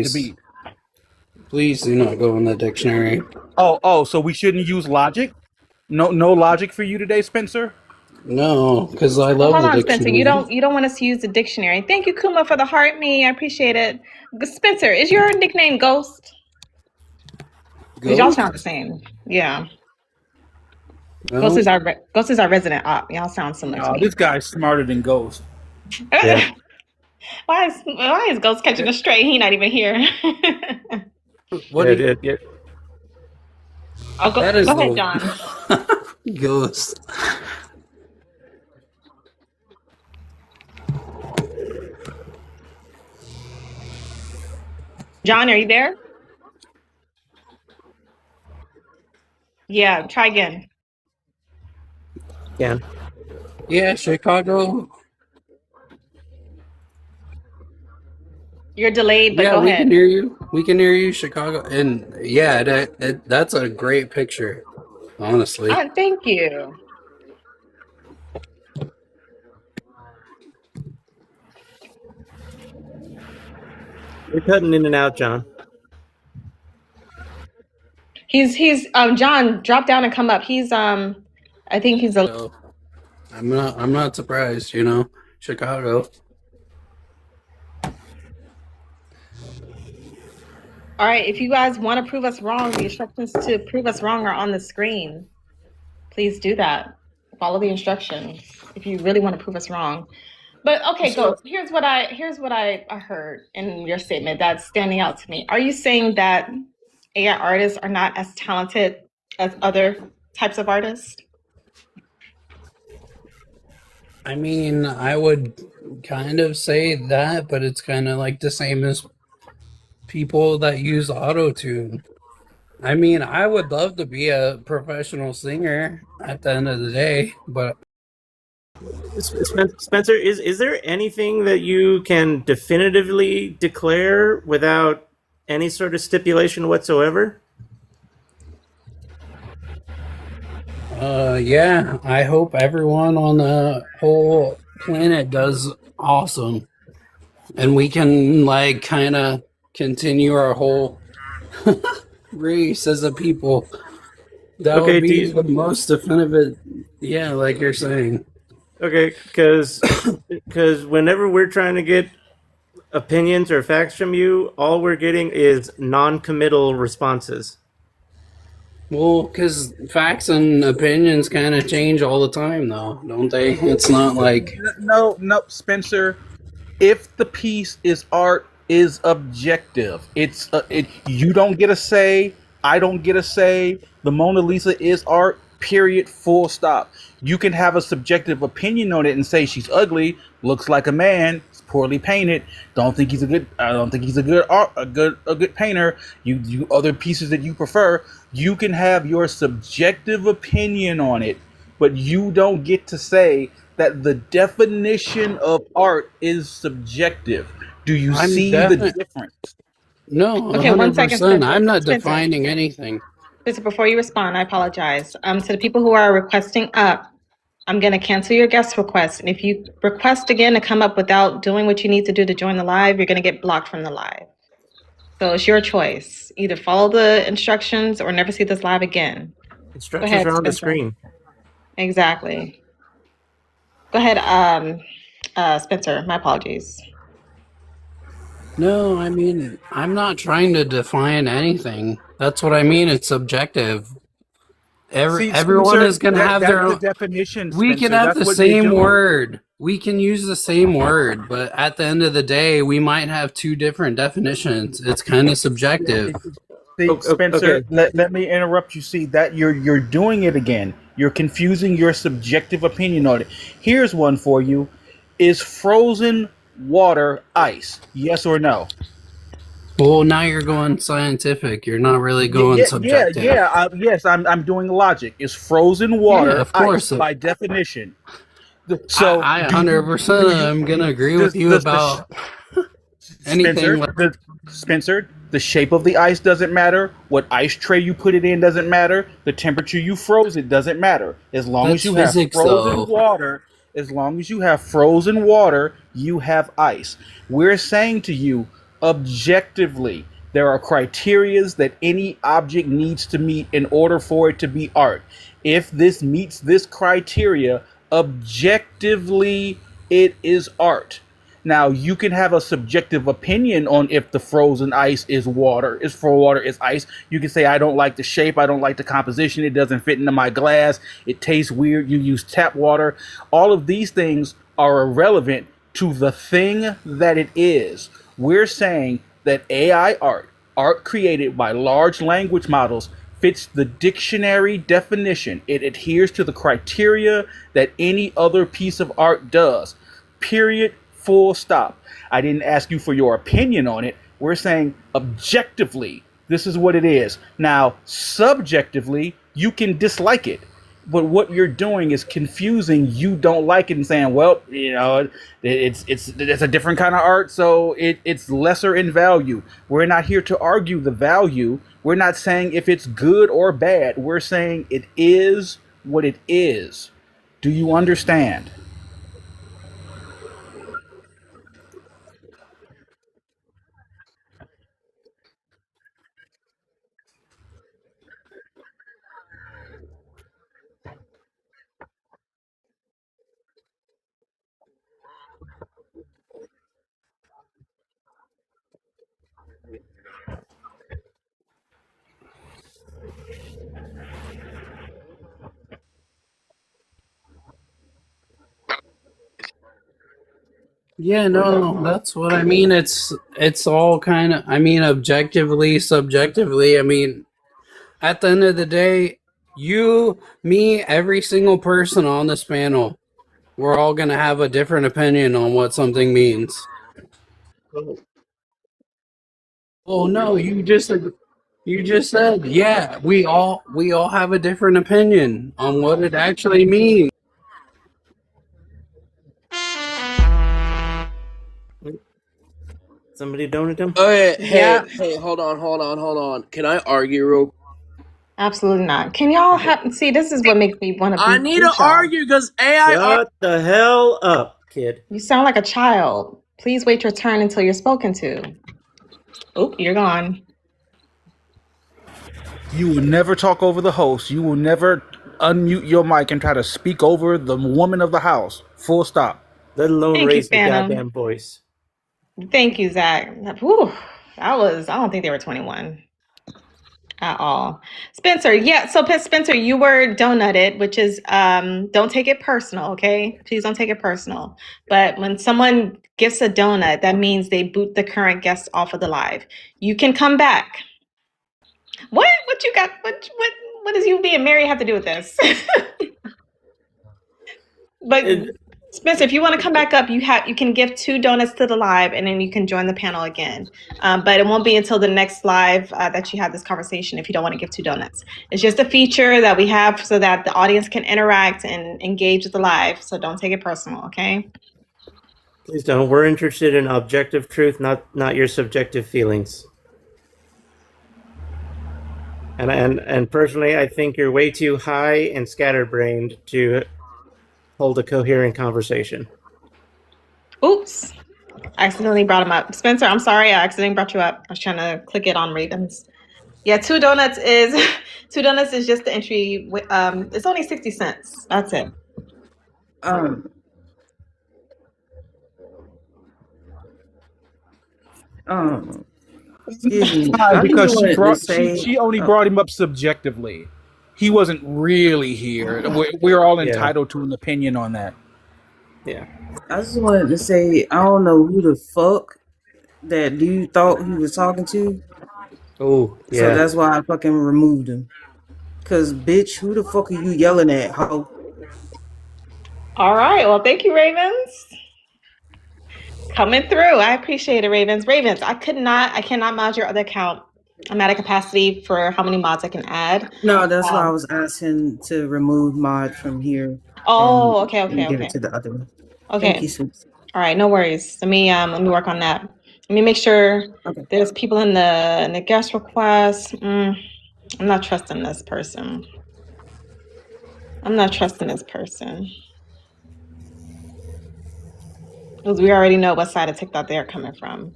to be. Please do not go in the dictionary. So we shouldn't use logic? No logic for you today, Spencer? No, because I Well, love hold the on, Spencer. You dictionary. don't want us to use the dictionary. Thank you, Kuma, for the heart me. I appreciate it. Spencer, is your nickname Ghost? Because y'all sound the Ghost? same. Yeah. No. Ghost is our resident op. Y'all sound similar to No, me. this guy's smarter than Ghost. Yeah. Why is Ghost catching a stray? He not even here. What Yeah, do you, yeah. Oh, that go is ahead, John. the ghost. John, are you there? Yeah, try again. Can. Yeah, Chicago. You're delayed, but Yeah, go we can ahead. hear you. We can hear you, Chicago. And yeah, that's a great picture, honestly. Thank you. You're cutting in and out, John. He's John, drop down and come up. I think he's a So I'm not surprised, you know. Chicago. All right. If you guys want to prove us wrong, the instructions to prove us wrong are on the screen. Please do that. Follow the instructions if you really want to prove us wrong. But okay, So Ghost. Here's what I heard in your statement that's standing out to me. Are you saying that AI artists are not as talented as other types of artists? I mean, I would kind of say that, but it's kind of like the same as people that use auto tune. I mean, I would love to be a professional singer at the end of the day, but Spencer, is there anything that you can definitively declare without any sort of stipulation whatsoever? yeah, I hope everyone on the whole planet does awesome, and we can like kind of continue our whole race as a people. That would Okay, do be you, the most definitive. Yeah, like you're saying. okay, because whenever we're trying to get opinions or facts from you, all we're getting is non-committal responses. Well, because facts and opinions kind of change all the time, though, don't they? It's not like, No, Spencer. If the piece is art is objective, you don't get a say. I don't get a say. The Mona Lisa is art. Period. Full stop. You can have a subjective opinion on it and say she's ugly, looks like a man, it's poorly painted. Don't think he's a good. I don't think he's a good art, a good painter. You other pieces that you prefer. You can have your subjective opinion on it, but you don't get to say that the definition of art is subjective. Do you I'm see the definitely, difference? no, Okay, 1 second, 100%. Spencer. I'm not Spencer. defining anything. Spencer, before you respond, I apologize. To the people who are requesting up, I'm going to cancel your guest request. And if you request again to come up without doing what you need to do to join the live, you're going to get blocked from the live. So it's your choice. Either follow the instructions or never see this live again. Go Instructions ahead, are on the Spencer. screen. Exactly. Go ahead, Spencer. My apologies. No, I mean, I'm not trying to define anything. That's what I mean. It's subjective. See, Everyone Spencer, is going to have that's their the own. definition, We can Spencer. have That's the what you're same doing. word. We can use the same word, but at the end of the day, we might have two different definitions. It's kind of subjective. See, Okay. Spencer, let me interrupt you. See that you're doing it again. You're confusing your subjective opinion on it. Here's one for you. Is frozen water ice? Yes or no? Well, now you're going scientific. You're not really Yeah, going yeah, yeah, subjective. yeah. Yes, I'm doing logic. Is frozen Yeah, water of ice course. by definition? So I do you 100% do you am going to agree with does you does about anything. Spencer, the shape of the ice doesn't matter. What ice tray you put it in doesn't matter. The temperature you froze it doesn't matter. As long as That's you have physics, frozen though. water, as long as you have frozen water, you have ice. We're saying to you, Objectively, there are criterias that any object needs to meet in order for it to be art. If this meets this criteria, objectively, it is art. Now, you can have a subjective opinion on if the frozen ice is for water is ice. You can say, I don't like the shape, I don't like the composition, it doesn't fit into my glass, it tastes weird, you use tap water. All of these things are irrelevant to the thing that it is. We're saying that AI art, art created by large language models, fits the dictionary definition. It adheres to the criteria that any other piece of art does. Period. Full stop. I didn't ask you for your opinion on it. We're saying objectively, this is what it is. Now, subjectively, you can dislike it. But what you're doing is confusing you don't like it and saying, well, it's a different kind of art, so it's lesser in value. We're not here to argue the value. We're not saying if it's good or bad. We're saying it is what it is. Do you understand? Yeah, no, that's what I mean. It's all kind of. I mean, objectively, subjectively. I mean, at the end of the day, you, me, every single person on this panel, we're all gonna have a different opinion on what something means. Oh no, you just said, yeah, we all have a different opinion on what it actually means. Somebody donate him? Okay, Yeah. hey, hold on. Can I argue real? Absolutely not. Can y'all have see? This is what makes me want to I be need to y'all. argue because AI. Shut the hell up, kid. You sound like a child. Please wait your turn until you're spoken to. Oop, you're gone. You will never talk over the host. You will never unmute your mic and try to speak over the woman of the house. Full stop. Let alone Thank you, raise the Phantom. goddamn voice. Thank you, Zach. Whew, that was. I don't think they were 21 at all. Spencer, yeah. So Spencer, you were donutted, which is don't take it personal, okay? Please don't take it personal. But when someone gets a donut, that means they boot the current guest off of the live. You can come back. What you got? What does you being married have to do with this? But It- Spencer, if you want to come back up, you can give 2 donuts to the live, and then you can join the panel again. But it won't be until the next live that you have this conversation if you don't want to give 2 donuts. It's just a feature that we have so that the audience can interact and engage with the live. So don't take it personal, okay? Please don't. We're interested in objective truth, not your subjective feelings. And personally, I think you're way too high and scatterbrained to hold a coherent conversation. Oops. I accidentally brought him up. Spencer, I'm sorry. I accidentally brought you up. I was trying to click it on Ravens. Yeah, 2 donuts is 2 donuts is just the entry. It's only 60 cents. That's it. Um, excuse me. I just Because wanted to say, she only brought him up subjectively. He wasn't really here. We're all Yeah. entitled to an opinion on that. Yeah. I just wanted to say, I don't know who the fuck that dude thought he was talking to. Oh, So yeah. that's why I fucking removed him. Cause bitch, who the fuck are you yelling at, ho? All right. Well, thank you, Ravens. Coming through. I appreciate it, Ravens. Ravens, I cannot mod your other account. I'm at a capacity for how many mods I can add. No, that's why I was asking to remove mod from here. Oh, and okay. give it to the other one. Okay. Thank you, Sweet. All right, no worries. Let me work on that. Let me make sure Okay. there's people in the guest request. I'm not trusting this person. Because we already know what side of TikTok they're coming from.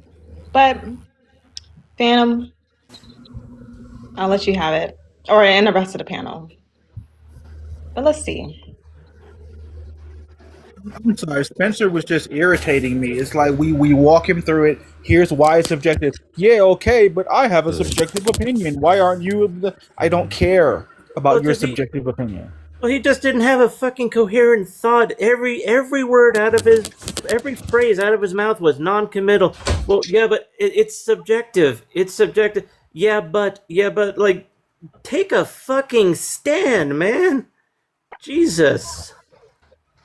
But Phantom, I'll let you have it, and the rest of the panel. But let's see. I'm sorry, Spencer was just irritating me. It's like we walk him through it. Here's why it's subjective. Yeah, okay, but I have a subjective opinion. Why aren't you? I don't care about your subjective opinion. Well, he just didn't have a fucking coherent thought. Every word out of every phrase out of his mouth was non-committal. Well, yeah, but it's subjective. It's subjective. Yeah, but like, take a fucking stand, man. Jesus.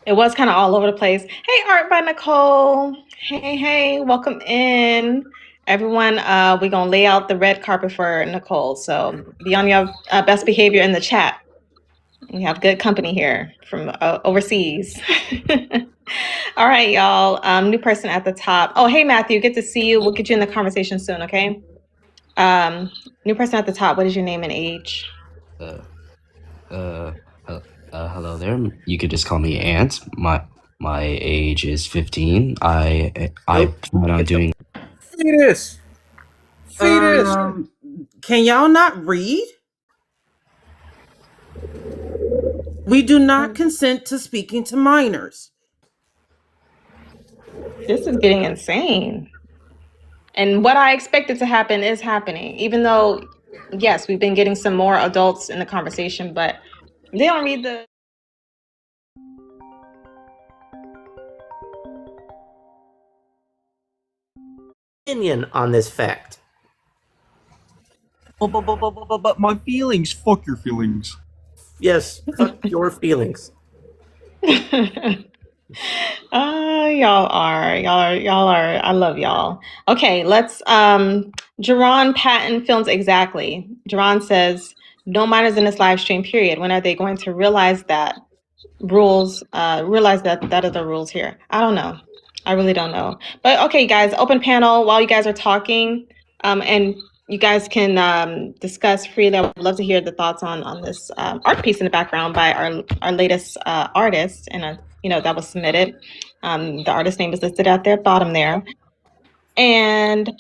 It was kind of all over the place. Hey, Art by Nicole. Hey, welcome in. Everyone, we're going to lay out the red carpet for Nicole. So be on your best behavior in the chat. We have good company here from overseas. All right, y'all. New person at the top. Oh, hey, Matthew. Good to see you. We'll get you in the conversation soon, okay? New person at the top. What is your name and age? Hello there. You could just call me Ant. My age is 15. I plan on doing. Fetus. Can y'all not read? We do not consent to speaking to minors. This is getting insane. And what I expected to happen is happening, even though, yes, we've been getting some more adults in the conversation, but they don't read the... Opinion on this fact. But my feelings. Fuck your feelings. Yes, fuck your feelings. Y'all are. I love y'all. Okay, let's. Jerron Patton Films Exactly. Jerron says, no minors in this live stream, period. When are they going to realize that realize that are the rules here? I don't know. I really don't know. But okay, guys, open panel while you guys are talking. And you guys can discuss freely. I would love to hear the thoughts on this art piece in the background by our latest artist, and that was submitted. The artist name is listed at the bottom there, and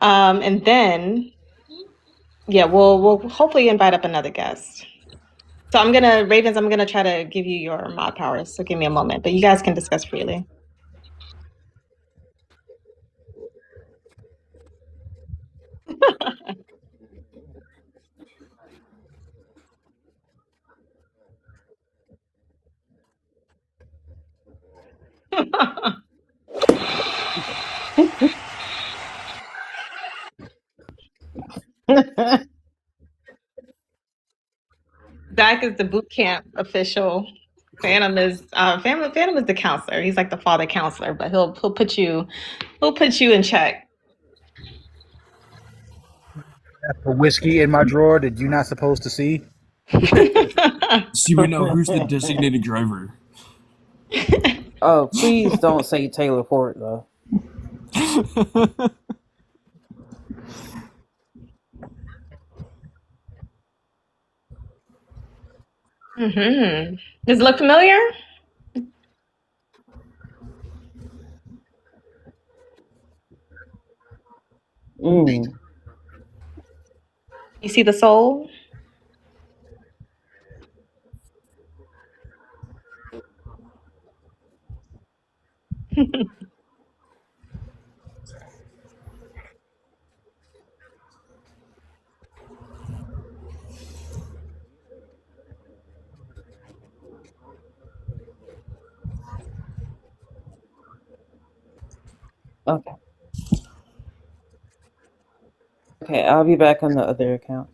and then we'll hopefully invite up another guest. So Ravens, I'm gonna try to give you your mod powers. So give me a moment, but you guys can discuss freely. Zach is the boot camp official. Phantom is the counselor. He's like the father counselor, but he'll put you in check. A whiskey in my drawer that you're not supposed to see. See, but now who's the designated driver? Oh, please don't say Taylor Port though. Mm-hmm. Does it look familiar? You see the soul? Okay, I'll be back on the other account.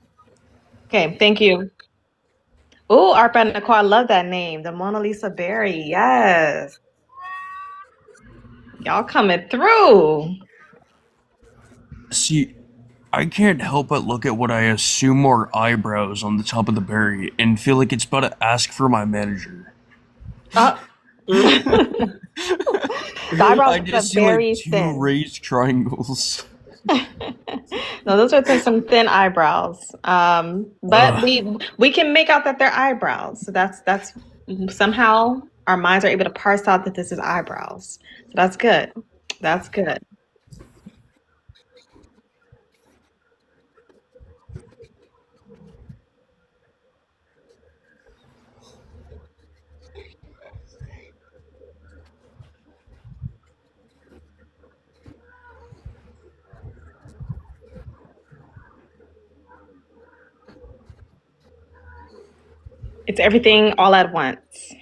Okay, thank you. Oh, Arpa Nicole, I love that name. The Mona Lisa Berry. Yes. Y'all coming through. See, I can't help but look at what I assume are eyebrows on the top of the berry and feel like it's about to ask for my manager. The eyebrows I are just see very like two thin. raised triangles. No, those are some thin eyebrows. But we can make out that they're eyebrows. So that's somehow our minds are able to parse out that this is eyebrows. So that's good. That's good. It's everything all at once.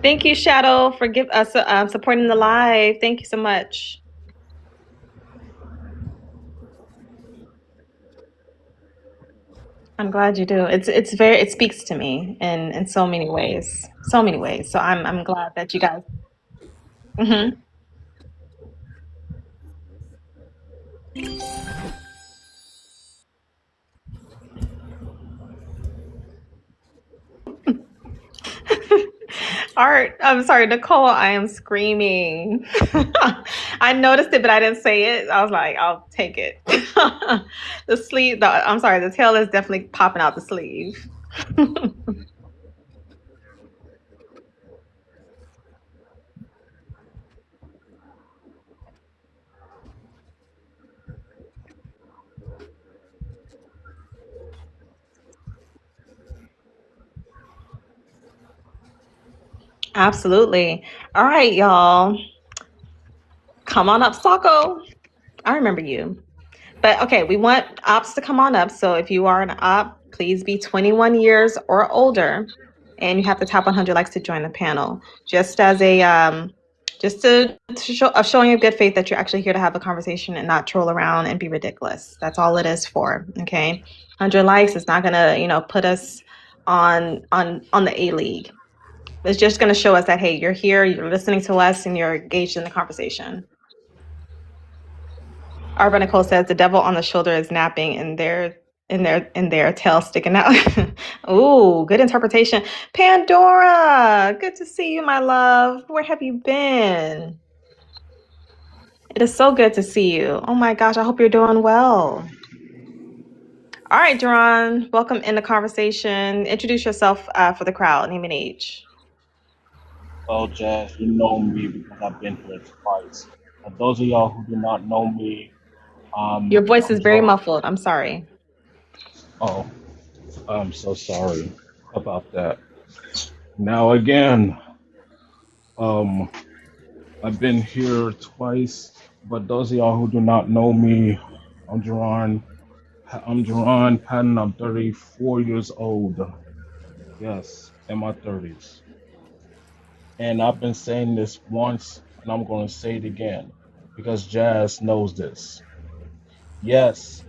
Thank you, Shadow, for supporting the live. Thank you so much. I'm glad you do. It speaks to me in so many ways. So many ways. So I'm glad that you guys. Mhm. Art, I'm sorry, Nicole, I am screaming. I noticed it, but I didn't say it. I was like, I'll take it. I'm sorry, the tail is definitely popping out the sleeve. Absolutely. All right, y'all. Come on up, Sako. I remember you. But okay, we want ops to come on up. So if you are an op, please be 21 years or older, and you have to tap 100 likes to join the panel. Just as just to show showing of good faith that you're actually here to have a conversation and not troll around and be ridiculous. That's all it is for. Okay, 100 likes is not gonna put us on the A league. It's just gonna show us that hey, you're here, you're listening to us, and you're engaged in the conversation. Arba Nicole says the devil on the shoulder is napping and their tail sticking out. Ooh, good interpretation. Pandora, good to see you, my love. Where have you been? It is so good to see you. Oh my gosh, I hope you're doing well. All right, Duran, welcome in the conversation. Introduce yourself for the crowd, name and age. Well, Jazz, you know me because I've been here twice. And those of y'all who do not know me, Your voice is I'm very Gerard. muffled. I'm sorry. Oh, I'm so sorry about that. Now again, um, I've been here twice, but those of y'all who do not know me, I'm Jerron. I'm Jerron Patton. I'm 34 years old. Yes, in my 30s. And I've been saying this once, and I'm going to say it again because Jazz knows this. Yes,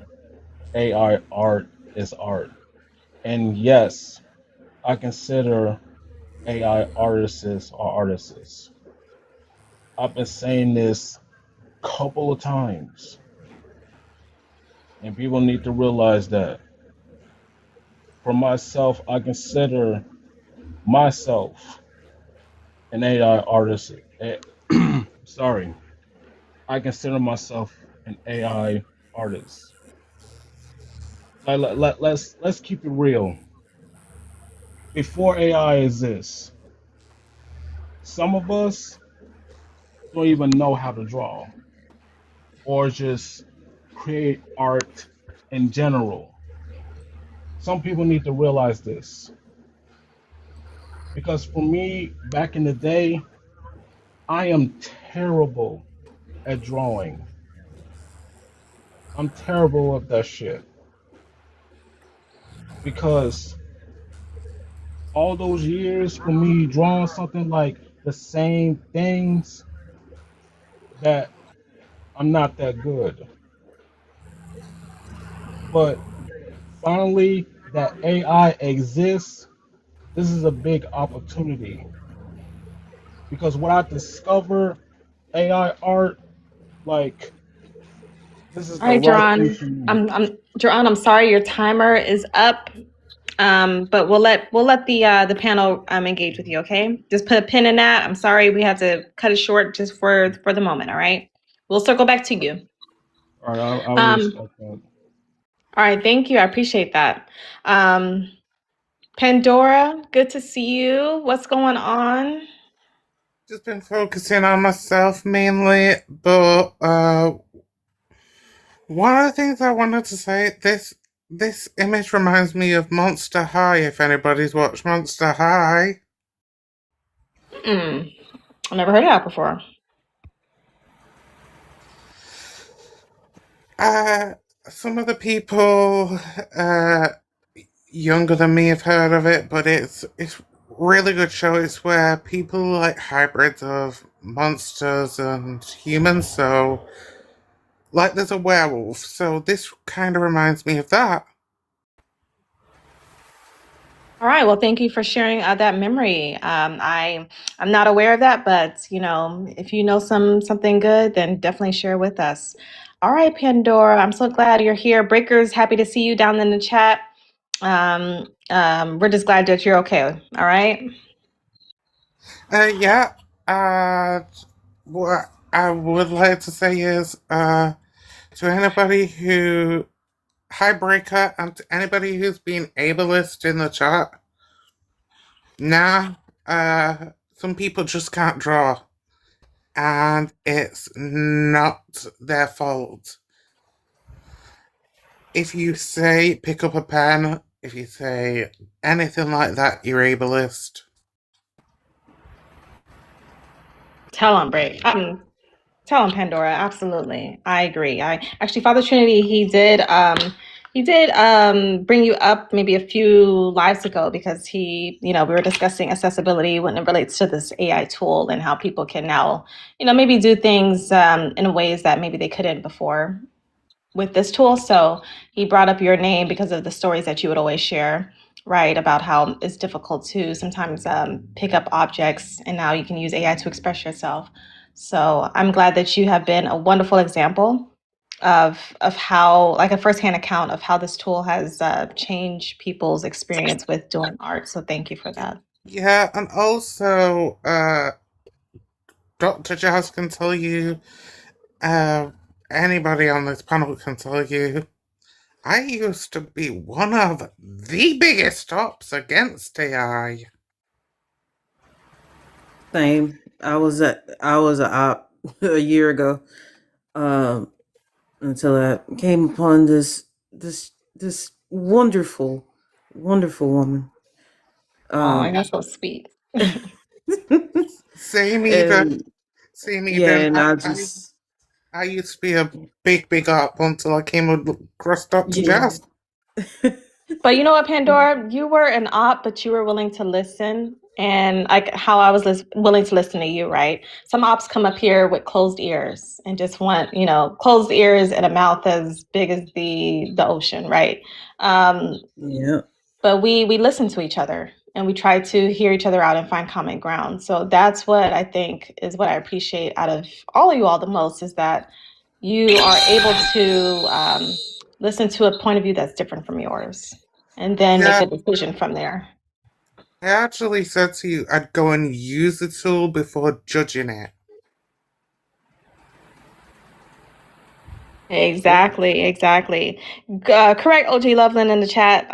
AI art is art. And yes, I consider AI artists are artists. I've been saying this a couple of times, and people need to realize that. For myself, I consider myself an AI artist. Sorry, I consider myself an AI artist. Let's keep it real. Before AI exists, some of us don't even know how to draw or just create art in general. Some people need to realize this because for me, back in the day, I am terrible at drawing. I'm terrible at that shit because all those years for me drawing something like the same things that I'm not that good. But finally, that AI exists. This is a big opportunity because what I discovered AI art, like this is All the right, right thing Duran. for me. Duran, I'm sorry, your timer is up. But we'll let the panel engage with you, okay? Just put a pin in that. I'm sorry we had to cut it short just for the moment, all right? We'll circle back to you. All right, I will Um, respect that. all right, thank you. I appreciate that. Pandora, good to see you. What's going on? Just been focusing on myself mainly, but one of the things I wanted to say, this image reminds me of Monster High, if anybody's watched Monster High. Hmm. I never heard of that before. Uh some of the people younger than me have heard of it, but it's really good show. It's where people like hybrids of monsters and humans, so like there's a werewolf, so this kind of reminds me of that. All right. Well, thank you for sharing that memory. I'm not aware of that, but if you know something good, then definitely share with us. All right, Pandora. I'm so glad you're here. Breakers, happy to see you down in the chat. We're just glad that you're okay. All right. Yeah. What I would like to say is, to anybody who, hi Breaker, and to anybody who's been ableist in the chat, nah, some people just can't draw, and it's not their fault. If you say pick up a pen, if you say anything like that, you're ableist. Tell them, Break. Tell him, Pandora. Absolutely, I agree. I actually, Father Trinity, he did bring you up maybe a few lives ago because we were discussing accessibility when it relates to this AI tool and how people can now, maybe do things in ways that maybe they couldn't before with this tool. So he brought up your name because of the stories that you would always share, right? About how it's difficult to sometimes pick up objects, and now you can use AI to express yourself. So I'm glad that you have been a wonderful example of how, like a firsthand account of how this tool has changed people's experience with doing art. So thank you for that. Yeah, and also, Dr. Jazz can tell you, uh, anybody on this panel can tell you, I used to be one of the biggest ops against AI. Same. I was a op a year ago. Until I came upon this wonderful, wonderful woman. Oh, Um you're so sweet. Same either. and Same yeah, either. and I, I I, just I used to be a big op until I came across Dr. yeah. Jazz. But you know what, Pandora? You were an op, but you were willing to listen. And like how I was willing to listen to you, right? Some ops come up here with closed ears and just want, closed ears and a mouth as big as the ocean, right? Um, Yeah. but we listen to each other and we try to hear each other out and find common ground. So that's what I think is what I appreciate out of all of you all the most, is that you are able to listen to a point of view that's different from yours and then make Yeah, a decision from there. I actually said to you I'd go and use the tool before judging it. Exactly. Correct, OG Loveland in the chat.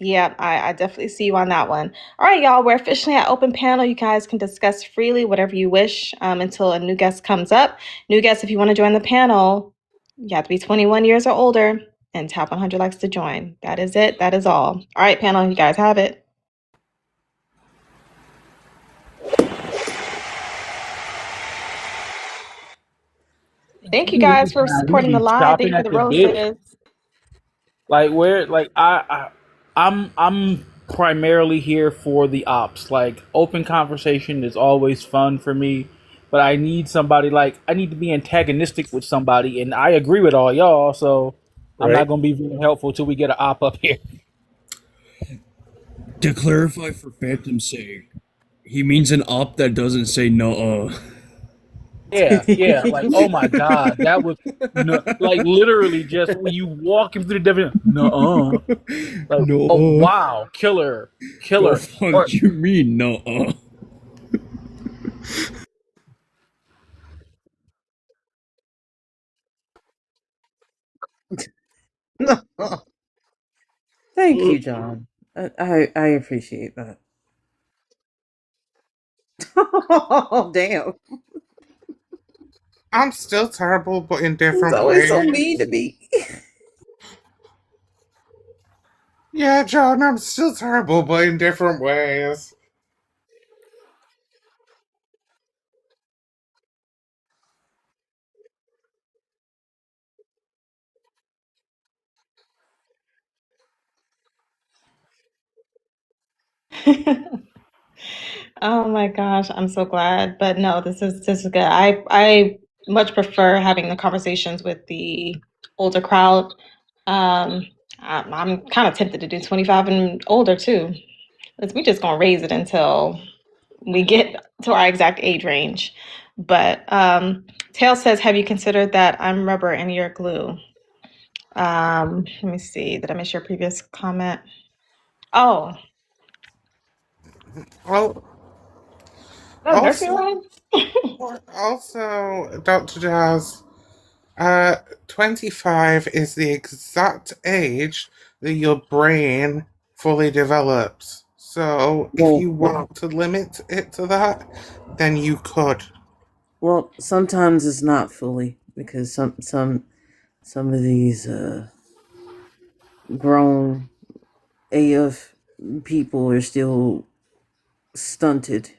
Yeah, I definitely see you on that one. All right, y'all, we're officially at open panel. You guys can discuss freely whatever you wish until a new guest comes up. New guests, if you want to join the panel, you have to be 21 years or older and tap 100 likes to join. That is it. That is all. All right, panel, you guys have it. Thank you guys for We supporting the be live. Thank stopping you for at the the bit. roses. Like where, like I'm primarily here for the ops. Like open conversation is always fun for me, but I need somebody, like I need to be antagonistic with somebody, and I agree with all y'all. So I'm not Right? gonna be very helpful till we get an op up here. To clarify for Phantom's sake, he means an op that doesn't say no. Yeah. Like oh my god, that was no, like literally just when you walk him through the definition. No, like oh No. wow, The killer, or fuck you mean no? Thank you, John. I appreciate that. Oh damn! I'm still terrible, but in He's different always so ways. mean to me. Yeah, John, I'm still terrible, but in different ways. Oh my gosh, I'm so glad. But no, this is good. I much prefer having the conversations with the older crowd. I'm kind of tempted to do 25 and older too. We just gonna raise it until we get to our exact age range. But Tail says, have you considered that I'm rubber and you're glue? Let me see. Did I miss your previous comment? Oh, Well, that nursery also, rhyme? also, Dr. Jazz, 25 is the exact age that your brain fully develops. So, if Well, you want to limit it to that, then you could. well, sometimes it's not fully because some of these grown AF people are still stunted.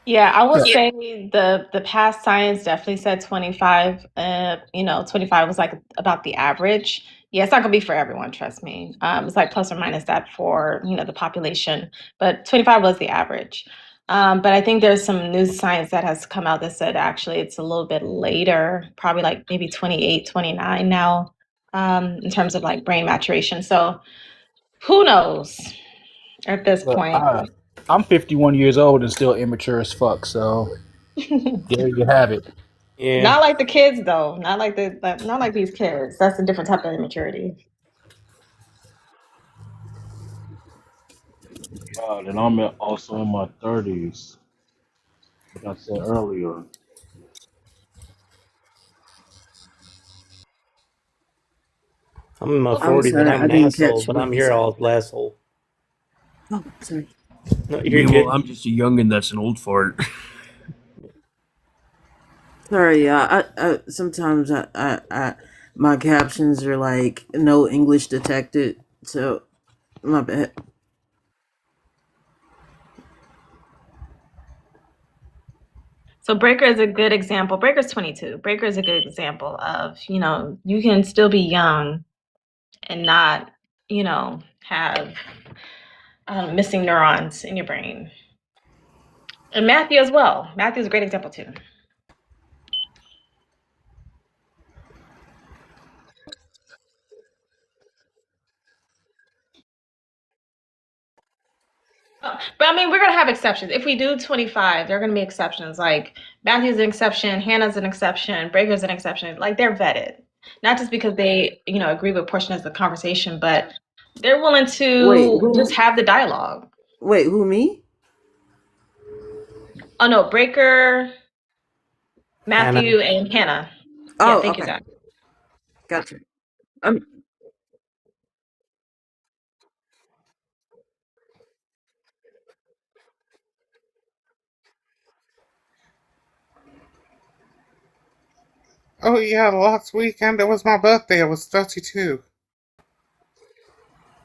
Yeah, I will Yeah. say the past science definitely said 25. 25 was like about the average. Yeah, it's not gonna be for everyone, trust me. It's like plus or minus that for, the population, but 25 was the average. But I think there's some new science that has come out that said actually it's a little bit later, probably like maybe 28, 29 now, in terms of like brain maturation. So who knows at this Look, point? I'm 51 years old and still immature as fuck. So there you have it. Yeah. Not like the kids though. Not like these kids. That's a different type of immaturity. God, and I'm also in my 30s, like I said earlier. I'm in my I'm 40s and sorry, I'm I an didn't asshole, catch but what I'm he your said. old asshole. Oh, sorry. No, you're Yeah, well, good. I'm just a youngin' that's an old fart. Sorry, yeah. I sometimes my captions are like no English detected, so my bad. So Breaker is a good example. Breaker's 22. Breaker is a good example of, you can still be young and not, have missing neurons in your brain. And Matthew as well. Matthew is a great example too. But I mean, we're gonna have exceptions. If we do 25, there are gonna be exceptions. Like Matthew's an exception, Hannah's an exception, Breaker's an exception. Like they're vetted, not just because they, agree with portions of the conversation, but they're willing Wait, to just who? have the dialogue. Wait, who me? Oh no, Breaker, Hannah. Matthew, and Hannah. Yeah, Oh, thank you, okay, Zach. gotcha. Um, Oh, yeah, last weekend it was my birthday. I was 32.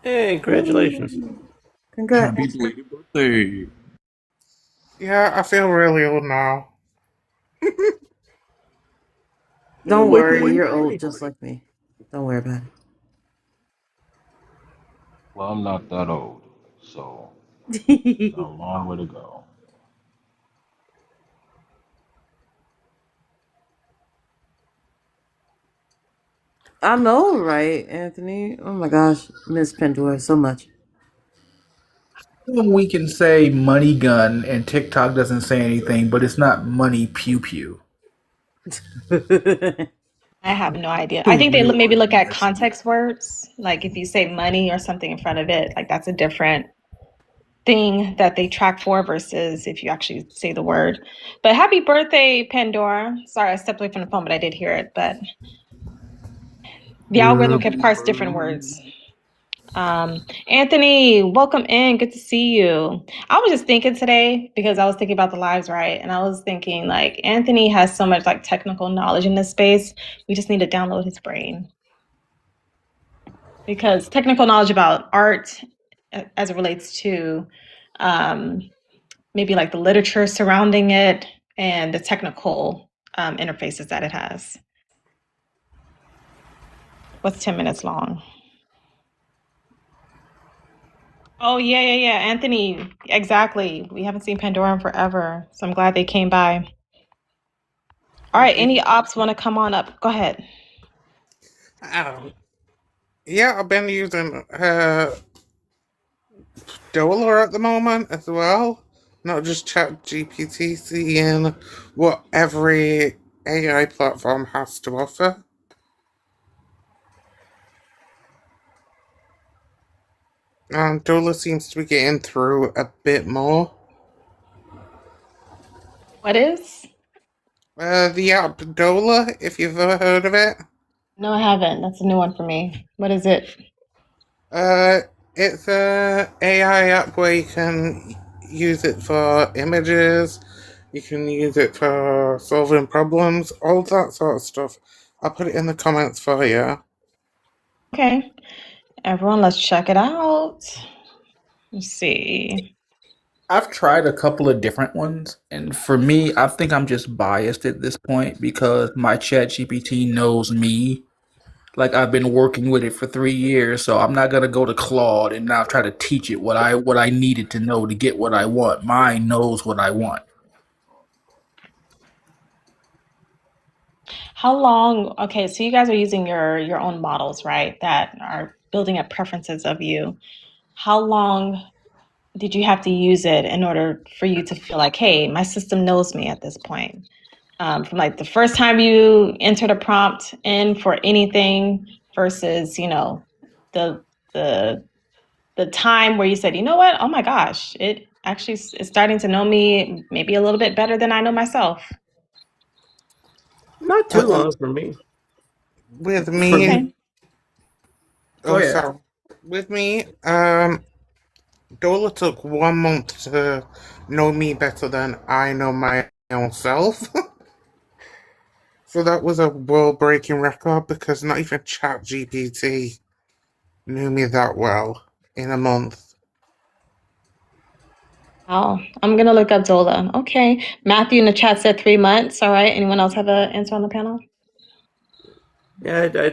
Hey, congratulations. Happy congrats. belated birthday. Yeah, I feel really old now. Ooh, Don't wait till worry, your you're party. old just like me. Don't worry about Well, I'm not that old, so got a it. long way to go. I know, right, Anthony? Oh my gosh, Miss Pandora so much. We can say money gun and TikTok doesn't say anything, but it's not money pew pew. I have no idea. The I think they real maybe look argument at I see. context words. Like if you say money or something in front of it, like that's a different thing that they track for versus if you actually say the word. But happy birthday, Pandora. Sorry, I stepped away from the phone, but I did hear it. But the algorithm can Happy parse different words. birthday. Anthony, welcome in. Good to see you. I was just thinking today because I was thinking about the lives, right? And I was thinking like Anthony has so much like technical knowledge in this space. We just need to download his brain because technical knowledge about art as it relates to maybe like the literature surrounding it and the technical interfaces that it has. What's 10 minutes long? Oh, yeah. Anthony, exactly. We haven't seen Pandora in forever, so I'm glad they came by. All right, any ops want to come on up? Go ahead. Yeah, I've been using Dola at the moment as well. Not just Chat GPT, seeing what every AI platform has to offer. Dola seems to be getting through a bit more. What is? The app Dola, if you've ever heard of it. No, I haven't. That's a new one for me. What is it? It's a AI app where you can use it for images, you can use it for solving problems, all that sort of stuff. I'll put it in the comments for you. Okay. Everyone, let's check it out. Let's see. I've tried a couple of different ones, and for me, I think I'm just biased at this point because my Chat GPT knows me. Like I've been working with it for 3 years, so I'm not gonna go to Claude and now try to teach it what I needed to know to get what I want. Mine knows what I want. How long? Okay, so you guys are using your own models, right? That are building up preferences of you. How long did you have to use it in order for you to feel like, hey, my system knows me at this point? From like the first time you entered a prompt in for anything versus, the the the time where you said, you know what? Oh my gosh, it actually is starting to know me maybe a little bit better than I know myself. Not too long for me. With For me, me, Okay. go ahead. sorry. With me, Dola took 1 month to know me better than I know my own self. So that was a world-breaking record because not even ChatGPT knew me that well in a month. Oh, I'm gonna look up Zola. Okay. Matthew in the chat said 3 months. All right. Anyone else have an answer on the panel? Yeah,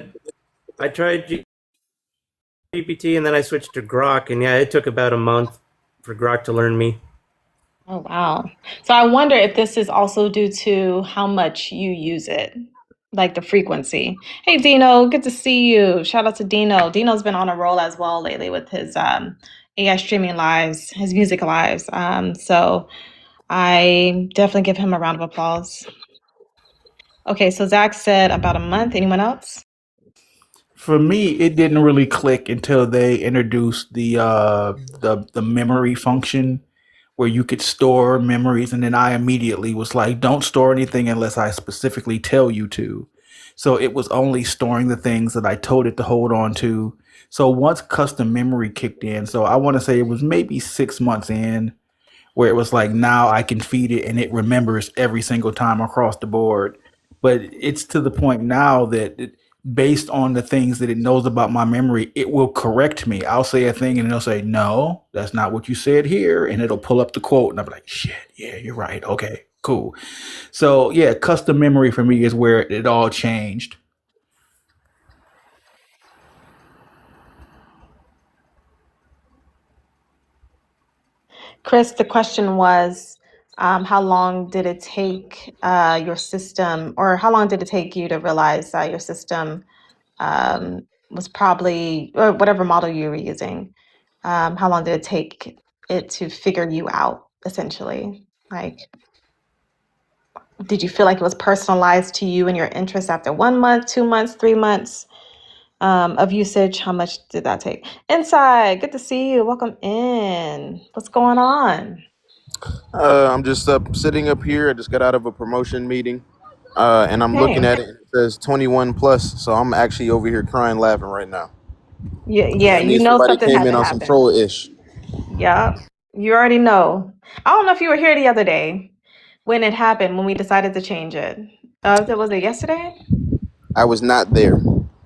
I tried GPT and then I switched to Grok, and yeah, it took about a month for Grok to learn me. Oh, wow. So I wonder if this is also due to how much you use it, like the frequency. Hey, Dino, good to see you. Shout out to Dino. Dino's been on a roll as well lately with his AI streaming lives, his music lives. So I definitely give him a round of applause. Okay, so Zach said about a month. Anyone else? For me, it didn't really click until they introduced the memory function where you could store memories, and then I immediately was like, "Don't store anything unless I specifically tell you to." So it was only storing the things that I told it to hold on to. So once custom memory kicked in, so I want to say it was maybe 6 months in, where it was like now I can feed it and it remembers every single time across the board. But it's to the point now that based on the things that it knows about my memory, it will correct me. I'll say a thing and it'll say, "No, that's not what you said here." And it'll pull up the quote and I'll be like, "Shit, yeah, you're right. Okay, cool." So, yeah, custom memory for me is where it all changed. Chris, the question was, how long did it take your system, or how long did it take you to realize that your system was probably, or whatever model you were using, how long did it take it to figure you out, essentially? Like, did you feel like it was personalized to you and your interests after 1 month, 2 months, 3 months of usage? How much did that take? Inside, good to see you. Welcome in. What's going on? I'm just sitting up here. I just got out of a promotion meeting, and I'm looking Okay. at it. And it says 21 plus, so I'm actually over here crying, laughing right now. Yeah, That you means know somebody something came had in to on some happen. troll ish. Yep. You already know. I don't know if you were here the other day when it happened, when we decided to change it. Was it yesterday? I was not there.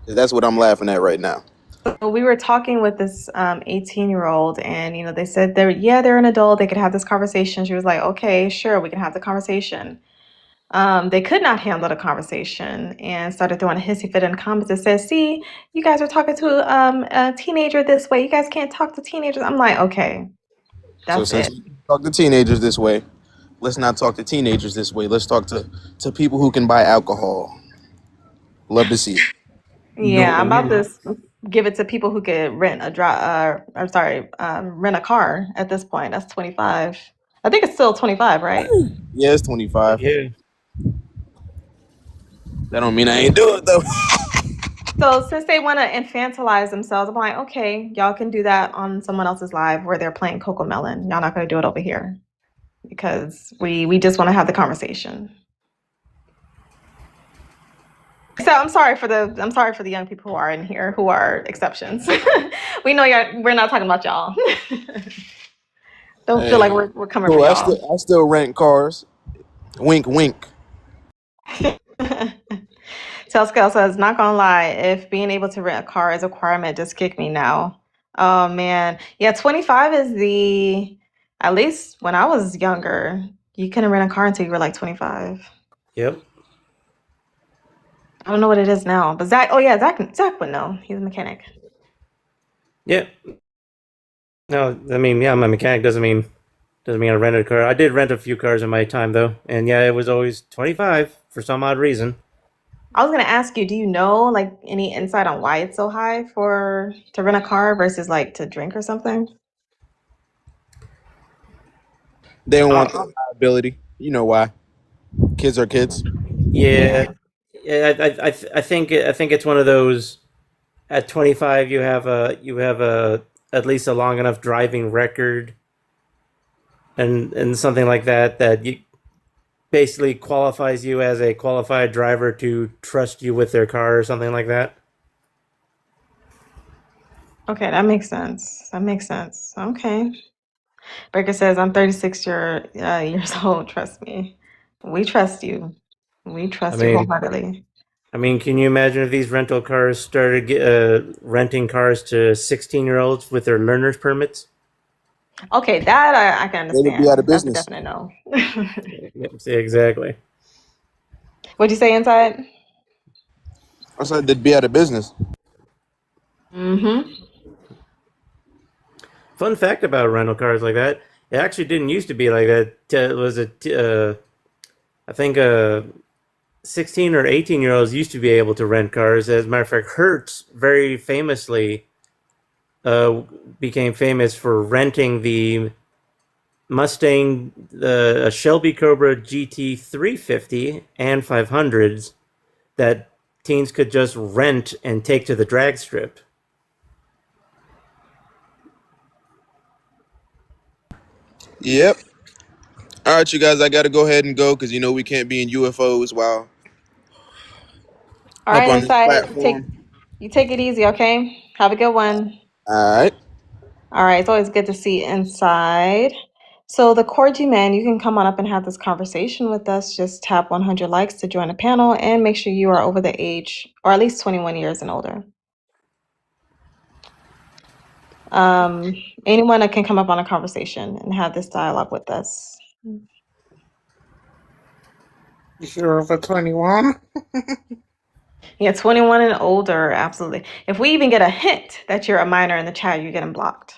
That's what I'm laughing at right now. So we were talking with this 18-year-old, and they said they're an adult, they could have this conversation. She was like, okay, sure, we can have the conversation. They could not handle the conversation and started throwing a hissy fit in the comments that says, see, you guys are talking to a teenager this way. You guys can't talk to teenagers. I'm like, okay, So that's since it. we talk to teenagers this way, let's not talk to teenagers this way. Let's talk to people who can buy alcohol. Love to see it. Yeah, I'm about No. to give it to people who could rent a car at this point. That's 25. I think it's still 25, right? Yeah, it's 25. Yeah. That don't mean I ain't do it though. So since they want to infantilize themselves, I'm like, okay, y'all can do that on someone else's live where they're playing Coco Melon. Y'all not gonna do it over here because we just want to have the conversation. So I'm sorry for the young people who are in here who are exceptions. We know we're not talking about y'all. Don't feel like Hey, we're coming for cool. y'all. I still rent cars. Wink, wink. Telscale says, not gonna lie, if being able to rent a car is a requirement, just kick me now. Oh man. Yeah, 25 is at least when I was younger, you couldn't rent a car until you were like 25. Yep. I don't know what it is now, but Zach would know. He's a mechanic. Yeah. No, I mean, yeah, I'm a mechanic. Doesn't mean I rented a car. I did rent a few cars in my time though, and yeah, it was always 25 for some odd reason. I was gonna ask you, do you know like any insight on why it's so high to rent a car versus like to drink or something? They don't want Uh, the liability. You know why? Kids are kids. yeah, yeah. I think it's one of those. At 25, you have a at least a long enough driving record, and something like that you basically qualifies you as a qualified driver to trust you with their car or something like that. Okay, that makes sense. That makes sense. Okay. Breaker says, I'm 36 years old. Trust me. We trust you. We I trust you mean, wholeheartedly. can you imagine if these rental cars started renting cars to 16-year-olds with their learner's permits? Okay, that I can They would be out understand. of That's a business. definite no. Yeah, exactly. What'd you say, Inside? I said they'd be out of business. Mm-hmm. Fun fact about rental cars like that: it actually didn't used to be like that. It was I think 16 or 18-year-olds used to be able to rent cars. As a matter of fact, Hertz very famously became famous for renting the Mustang, a Shelby Cobra GT 350 and 500s that teens could just rent and take to the drag strip. Yep. All right, you guys. I got to go ahead and go because we can't be in UFOs while All up right, on this Inside. platform. Take it easy, okay? Have a good one. All right. All right, it's always good to see Inside. So the Corgi Man, you can come on up and have this conversation with us. Just tap 100 likes to join the panel and make sure you are over the age or at least 21 years and older. Anyone that can come up on a conversation and have this dialogue with us. You're over 21? Yeah, 21 and older, absolutely. If we even get a hint that you're a minor in the chat, you're getting blocked.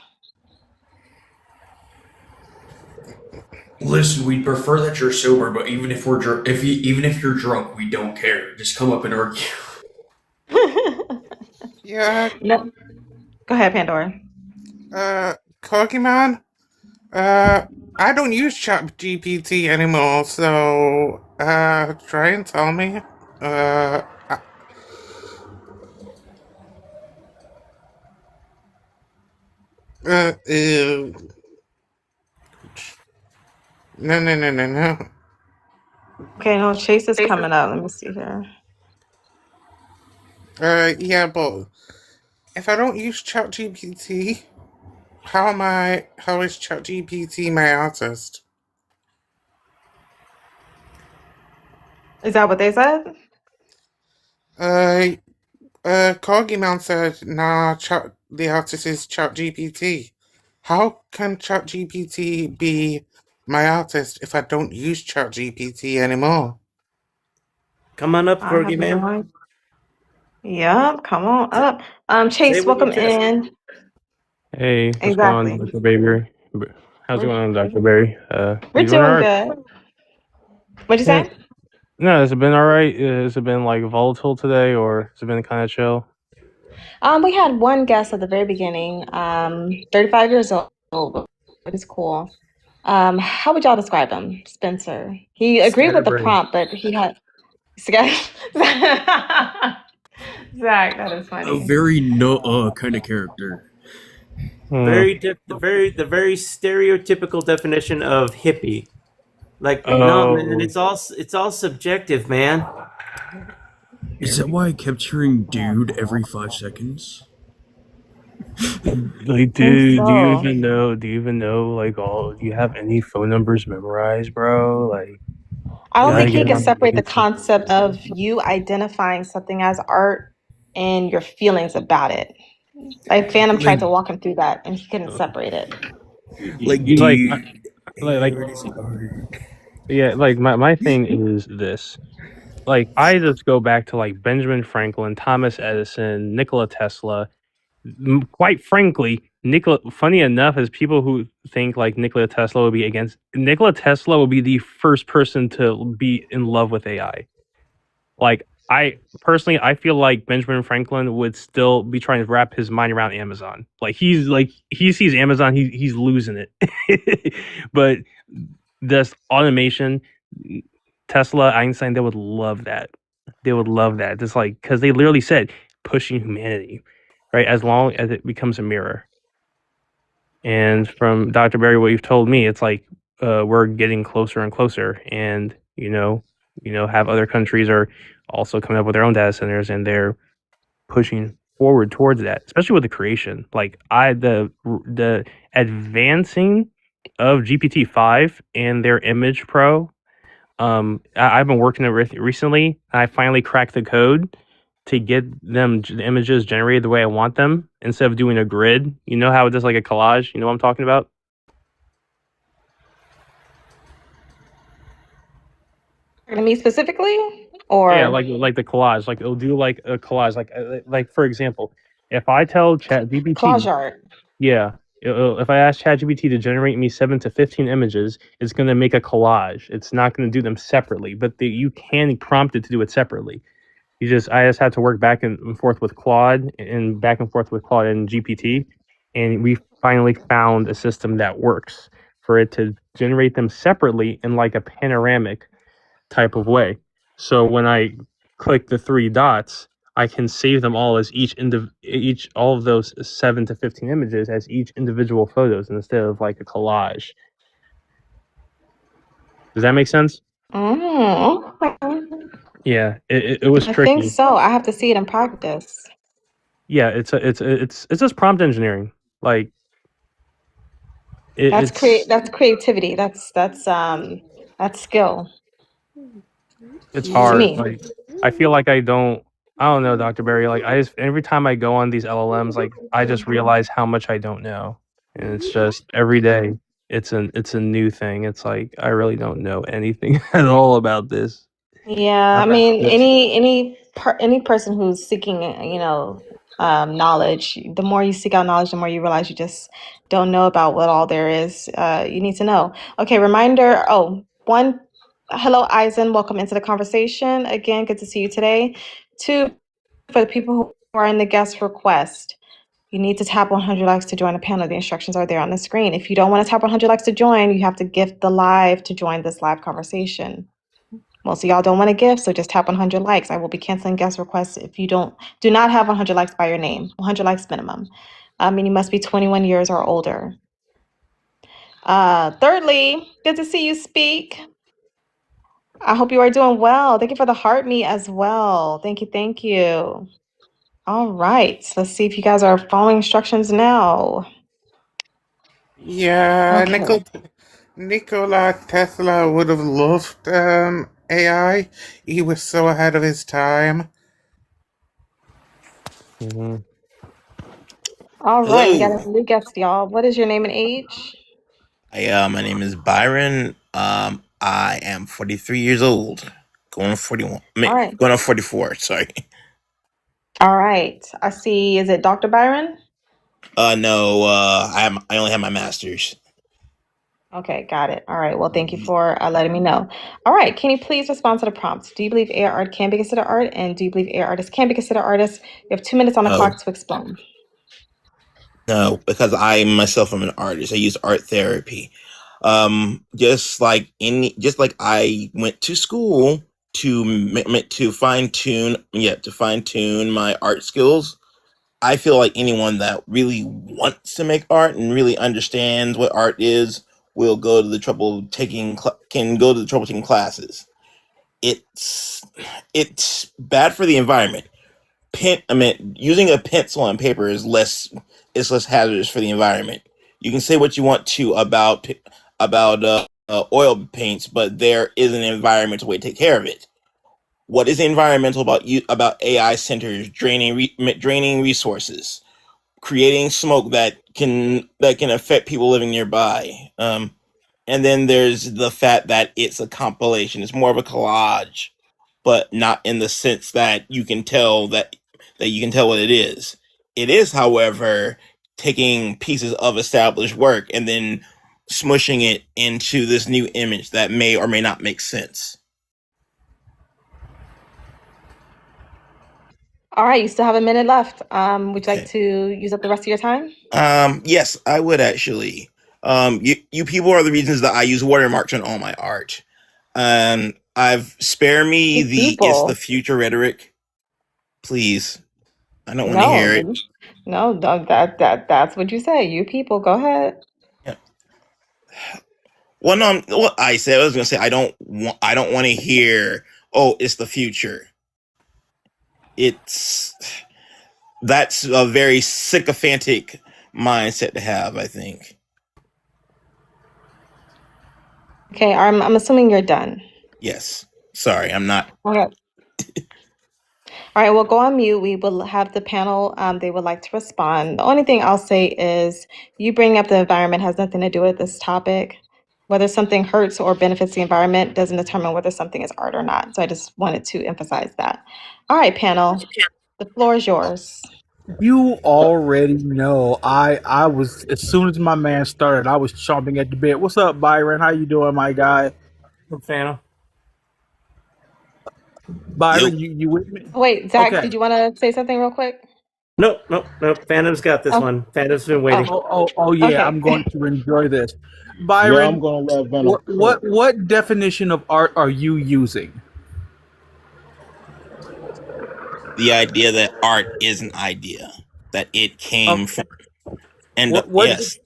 Listen, we'd prefer that you're sober, but even if even if you're drunk, we don't care. Just come up and argue. Yeah, No. Go ahead, Pandora. Pokemon? I don't use ChatGPT anymore, so, try and tell me. No. Okay, no, Chase is coming up. Let me see here. Yeah, but if I don't use ChatGPT, how is ChatGPT my artist? Is that what they said? Corgi Man said, nah, the artist is ChatGPT. How can ChatGPT be my artist if I don't use ChatGPT anymore? Come on up, I have Corgi no Man. idea. Yep, come on up. Say Chase, it with your welcome chest. in. Hey, what's going on, Exactly. Dr. Baby? How's it going on, Dr. Barry? We're You doing doing all right? good. What'd you Yeah. say? No, has it been all right? Has it been like volatile today, or has it been kind of chill? We had one guest at the very beginning, 35 years old, but it's cool. How would y'all describe him, Spencer? He agreed with the Scatterbrained. prompt, but he had Zach, that is A funny. very no kind of character. Hmm. The very stereotypical definition of hippie. Like, no, man, Oh, it's all subjective, man. Is that why I kept hearing "dude" every 5 seconds? like, I think dude, do you so. even know? Do you even know like all? Do you have any phone numbers memorized, bro? Like, I you don't gotta think he get can on the separate the basics. concept of you identifying something as art and your feelings about it. Like Phantom tried Like, to walk him through that, and he couldn't separate it. like, Like, dude, like, what is art? yeah, like my thing is this. Like, I just go back to like Benjamin Franklin, Thomas Edison, Nikola Tesla. Quite frankly, Nikola. Funny enough, as people who think like Nikola Tesla would be against Nikola Tesla would be the first person to be in love with AI. Like, I personally, I feel like Benjamin Franklin would still be trying to wrap his mind around Amazon. Like he sees Amazon, he's losing it. But this automation, Tesla, Einstein, they would love that. They would love that. Just like because they literally said pushing humanity, right? As long as it becomes a mirror. And from Dr. Barry, what you've told me, it's like we're getting closer and closer. And have other countries are also coming up with their own data centers, and they're pushing forward towards that, especially with the creation. Like the advancing of GPT-5 and their Image Pro. I've been working it recently. I finally cracked the code to get the images generated the way I want them instead of doing a grid. You know how it does like a collage? You know what I'm talking about? Me specifically, Yeah, or like the collage. Like it'll do like a collage. Like for example, if I tell collage ChatGPT, art? yeah, if I ask ChatGPT to generate me 7 to 15 images, it's going to make a collage. It's not going to do them separately, but you can prompt it to do it separately. I just had to work back and forth with Claude and back and forth with Claude and GPT, and we finally found a system that works for it to generate them separately in like a panoramic type of way. So when I click the 3 dots, I can save them all as each all of those 7 to 15 images as each individual photos instead of like a collage. Does that make sense? Okay. Yeah, it was I think tricky. so. I have to see it in practice. Yeah, it's just prompt engineering. Like That's it's That's creativity. That's skill it's to hard. me. Like I feel like I don't know, Dr. Barry. Like I just every time I go on these LLMs, like I just realize how much I don't know. And it's just every day it's a new thing. It's like I really don't know anything at all about this. Yeah, I I'm at mean, this. any person who's seeking, knowledge, the more you seek out knowledge, the more you realize you just don't know about what all there is. You need to know. Okay, reminder. Oh, one. Hello, Eisen. Welcome into the conversation. Again, good to see you today. Two, for the people who are in the guest request, you need to tap 100 likes to join the panel. The instructions are there on the screen. If you don't want to tap 100 likes to join, you have to gift the live to join this live conversation. Most of y'all don't want to gift, so just tap 100 likes. I will be canceling guest requests if you do not have 100 likes by your name. 100 likes minimum. And you must be 21 years or older. Thirdly, good to see you speak. I hope you are doing well. Thank you for the heart meet as well. Thank you. All right. So let's see if you guys are following instructions now. Yeah, Okay. Nikola Tesla would have loved AI. He was so ahead of his time. Hmm. All right. We got Hello. a new guest, y'all. What is your name and age? My name is Byron. I am 43 years old. Going on 41. All right. Going on 44, sorry. All right. I see. Is it Dr. Byron? No, I only have my master's. Okay, got it. All right. Well, thank you for letting me know. All right. Can you please respond to the prompts? Do you believe AI art can be considered art? And do you believe AI artists can be considered artists? You have 2 minutes on the No, clock to explain. no, because I myself am an artist. I use art therapy. Just like I went to school to fine tune my art skills. I feel like anyone that really wants to make art and really understands what art is will go to the trouble of can go to the trouble taking classes. It's it's bad for the environment. Using a pencil and paper is less hazardous for the environment. You can say what you want to about oil paints, but there is an environmental way to take care of it. What is environmental about AI centers draining resources, creating smoke that can affect people living nearby? And then there's the fact that it's a compilation. It's more of a collage, but not in the sense that you can tell what it is. It is, however, taking pieces of established work and then smushing it into this new image that may or may not make sense. All right. You still have a minute left. Would you like Okay. to use up the rest of your time? Yes, I would actually. You people are the reasons that I use watermarks on all my art. I've spare me You the "it's the people. future" rhetoric, please. I don't want to No, hear it. no, that's what you say. You people, go ahead. Yeah. Well, no, what I was gonna say I don't want to hear. Oh, it's the future. It's That's a very sycophantic mindset to have, I think. Okay, I'm assuming you're done. Yes. Sorry, I'm not. Okay. All right, we'll go on mute. We will have the panel. They would like to respond. The only thing I'll say is you bring up the environment has nothing to do with this topic. Whether something hurts or benefits the environment doesn't determine whether something is art or not. So I just wanted to emphasize that. All right, panel, the floor is yours. You already know. I was as soon as my man started, I was chomping at the bit. What's up, Byron? How you doing, my guy? Fano. Yo. Byron, you with me? Wait, Zach, Okay. did you want to say something real quick? Nope. Phantom's got this Oh, one. Phantom's been oh, waiting. Oh yeah, okay. I'm going to enjoy this. Yeah, I'm Byron, gonna let Venom what cook. what definition of art are you using? The idea that art is an idea, that it came Okay. from, and What what yes,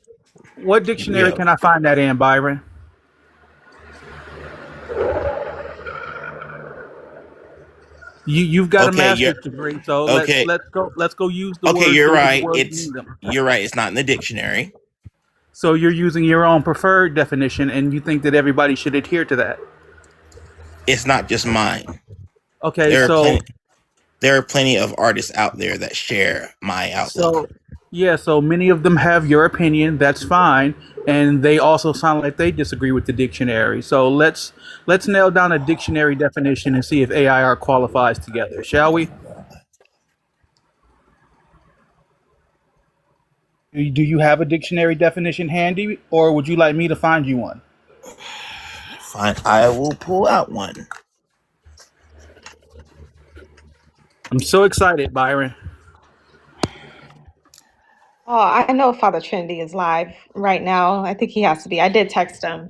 what here we dictionary go. can I find that in, Byron? You've got a Okay, you're master's degree, so okay. let's go use the Okay, words you're the way the right. words mean them. You're right. It's not in the dictionary. So you're using your own preferred definition, and you think that everybody should adhere to that. It's not just mine. Okay, There are so plenty. There are plenty of artists out there that share my outlook. so yeah, so many of them have your opinion. That's fine, and they also sound like they disagree with the dictionary. So let's nail down a dictionary definition and see if AIR qualifies together, shall we? Do you have a dictionary definition handy, or would you like me to find you one? Fine, I will pull out one. I'm so excited, Byron. Oh, I know Father Trinity is live right now. I think he has to be. I did text him.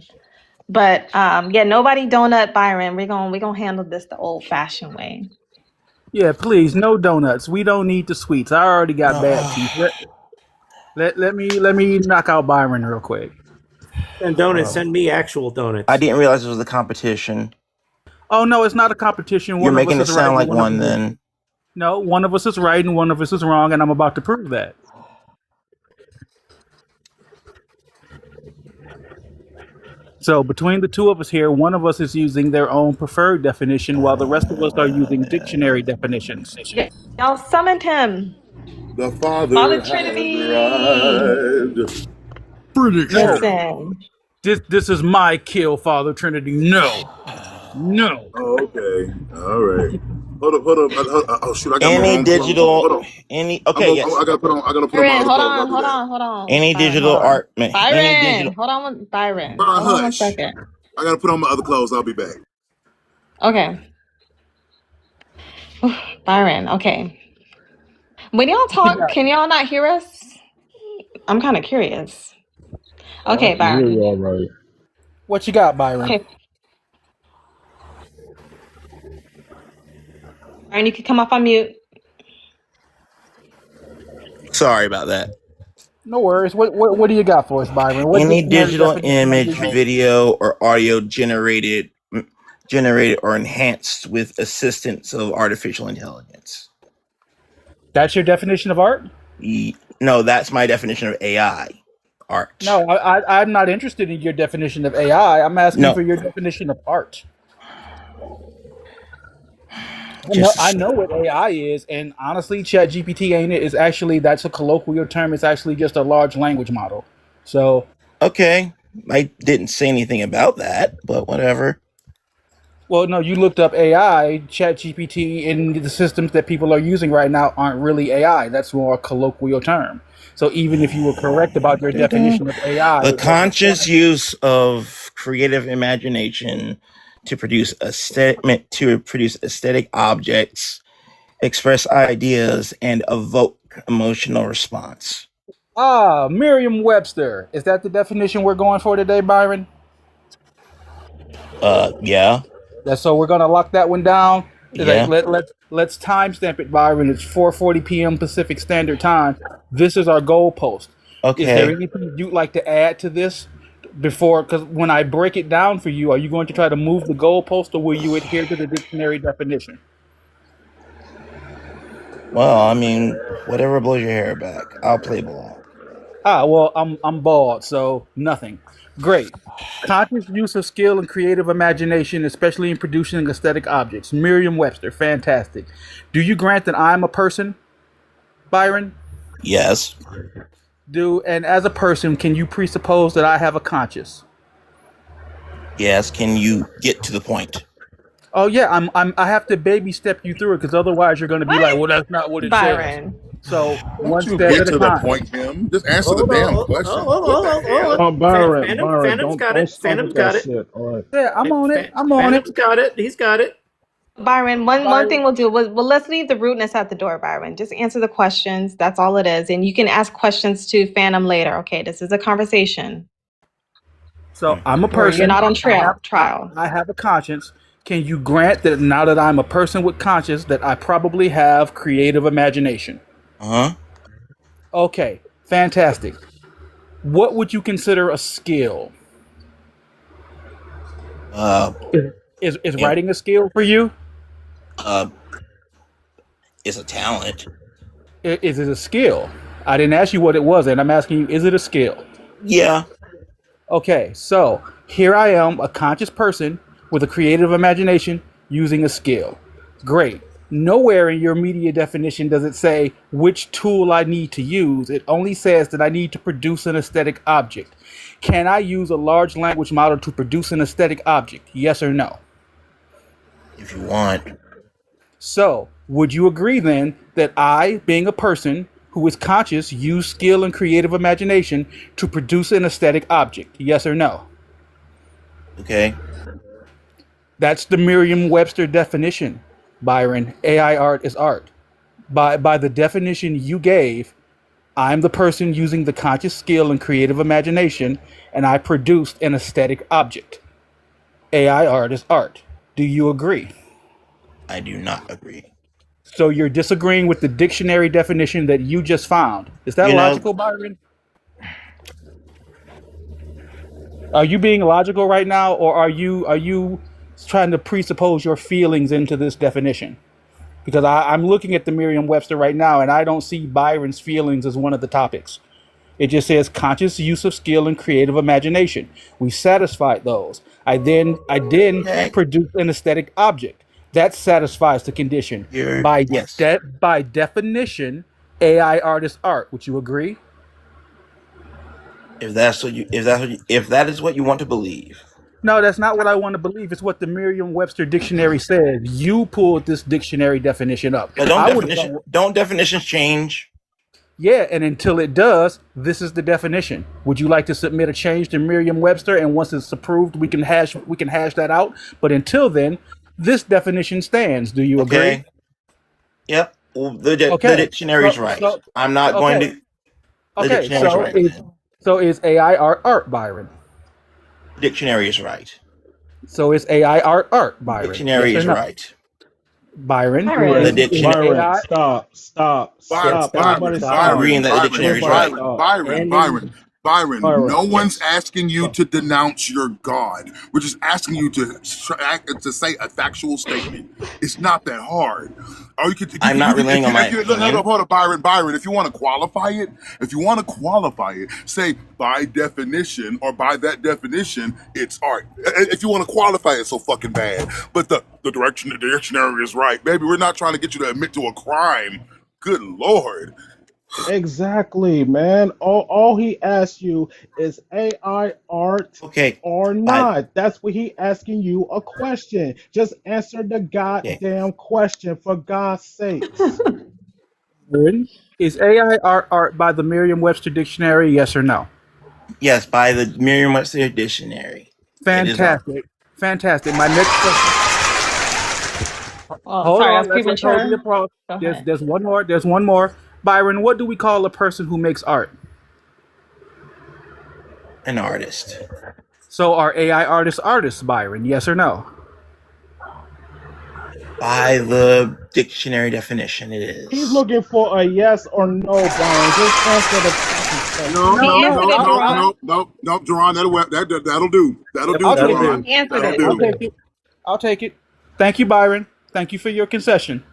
But yeah, nobody donut Byron. We're gonna handle this the old fashioned way. Yeah, please, no donuts. We don't need the sweets. I already got No, bad teeth. Let me knock out Byron real quick. And donuts, send me actual I donuts. didn't realize it was a competition. Oh no, it's not a competition. You're One of us making it is right sound and like one of one you isn't. then. No, one of us is right and one of us is wrong, and I'm about to prove that. So between the two of us here, one of us is using their own preferred definition, while the rest of us are using dictionary definitions. Y'all summoned him. The Father Father has Trinity. arrived. British. Listen. This is my kill, Father Trinity. No, no. Oh, okay. All right. Hold up, hold up. Oh shoot, I got my Any wrong clothes on. Hold digital, on. any okay, yes. I gotta put on. I gotta put on my Byron, other hold clothes. I'll on, be hold back. on, hold on. Any Byron, digital hold on. art, any Byron, digital. hold on, Byron. Brian, Hold on one hush. second. I gotta put on my other clothes. I'll be back. Okay. Byron, okay. When y'all talk, can y'all not hear us? I'm kind of curious. I Okay, can hear you Byron. all right. What you got, Byron? Okay. Byron, you can come off on mute. Sorry about that. No worries. What do you got for us, Byron? What Any dictionary digital definition are you image, using? video, or audio generated or enhanced with assistance of artificial intelligence. That's your definition of art? No, that's my definition of AI art. No, I'm not interested in your definition of AI. I'm asking for No. your definition of art. Just I know what AI is, and honestly, ChatGPT ain't it? Is actually that's a colloquial term. It's actually just a large language model. So okay, I didn't say anything about that, but whatever. well, no, you looked up AI, ChatGPT, and the systems that people are using right now aren't really AI. That's more a colloquial term. So even if you were correct about your definition of AI, The it doesn't conscious use of creative imagination to produce aesthetic objects, express ideas, and evoke emotional response. Merriam-Webster. Is that the definition we're going for today, Byron? Yeah. That's so we're gonna lock that one down. Yeah. Let's timestamp it, Byron. It's 4:40 p.m. Pacific Standard Time. This is our goalpost. Okay. Is there anything you'd like to add to this before? Because when I break it down for you, are you going to try to move the goalpost, or will you adhere to the dictionary definition? Well, I mean, whatever blows your hair back, I'll play ball. Well, I'm bald, so nothing. Great. Conscious use of skill and creative imagination, especially in producing aesthetic objects. Merriam-Webster, fantastic. Do you grant that I'm a person, Byron? Yes. And as a person, can you presuppose that I have a conscience? Yes. Can you get to the point? Oh yeah, I have to baby step you through it because otherwise you're going to be like, well, that's not what it Byron. says. So Won't one you step get at a to the time. point, Kim? Just answer the damn question. Byron, Phantom's don't got it. start Phantom's with got that it. shit. All right. Yeah, I'm on it. I'm on it. Phantom's got it. He's got it. Byron, one thing we'll do was let's leave the rudeness at the door, Byron. Just answer the questions. That's all it is. And you can ask questions to Phantom later. Okay, this is a conversation. So I'm a Where person. you're not on trial. I have a conscience. Can you grant that now that I'm a person with conscience, that I probably have creative imagination? Uh-huh. Okay, fantastic. What would you consider a skill? Is writing a skill for you? It's a talent. Is it a skill? I didn't ask you what it was, and I'm asking you, is it a skill? Yeah. Okay, so here I am, a conscious person with a creative imagination using a skill. Great. Nowhere in your media definition does it say which tool I need to use. It only says that I need to produce an aesthetic object. Can I use a large language model to produce an aesthetic object? Yes or no? If you want. So, would you agree then that I, being a person who is conscious, use skill and creative imagination to produce an aesthetic object? Yes or no? Okay. That's the Merriam-Webster definition, Byron. AI art is art. By the definition you gave, I'm the person using the conscious skill and creative imagination, and I produced an aesthetic object. AI art is art. Do you agree? I do not agree. So you're disagreeing with the dictionary definition that you just found. Is that logical, Byron? Are you being logical right now, or are you trying to presuppose your feelings into this definition? because I'm looking at the Merriam-Webster right now, and I don't see Byron's feelings as one of the topics. It just says conscious use of skill and creative imagination. We satisfied those. I then Okay. produce an aesthetic object that satisfies the condition. Yes. By definition, AI art is art. Would you agree? If that is what you want to believe. No, that's not what I want to believe. It's what the Merriam-Webster dictionary says. You pulled this dictionary definition up. But don't definitions change? Yeah, and until it does, this is the definition. Would you like to submit a change to Merriam-Webster? And once it's approved, we can hash that out. But until then, this definition stands. Do you agree? Okay. Yep. Well, the Okay. dictionary's right. I'm not going to. The Okay. dictionary's So right. so is AI art, Byron? The dictionary is right. So is AI art, Byron? Dictionary Yes is or no? right. Byron. The dictionary. Byron, stop. Everybody stop. I'm reading that the dictionary is right. Byron, Byron, no one's asking you to denounce your God. We're just asking you to say a factual statement. It's not that hard. Or I'm not relying on my opinion. Hold on, Byron. If you want to qualify it, say by definition or by that definition, it's art. If you want to qualify it so fucking bad. But the dictionary is right. Baby, we're not trying to get you to admit to a crime. Good Lord. Exactly, man. All he asks you is AI art or not. That's what he asking you a question. Just answer the goddamn question for God's sakes. Is AI art by the Merriam-Webster dictionary? Yes or no? Yes, by the Merriam-Webster dictionary. Fantastic. Fantastic. My next question. Oh, Hold sorry, I on, was let's hold the premature. approach. Go ahead. There's one more. There's one more. Byron, what do we call a person who makes art? An artist. So are AI artists, Byron? Yes or no? By the dictionary definition, it is. He's looking for a yes or no, Byron. Just answer the question. No, Jerron, that'll do. That'll do, Jerron. That'll do. I'll take it. Thank you, Byron. Thank you for your concession.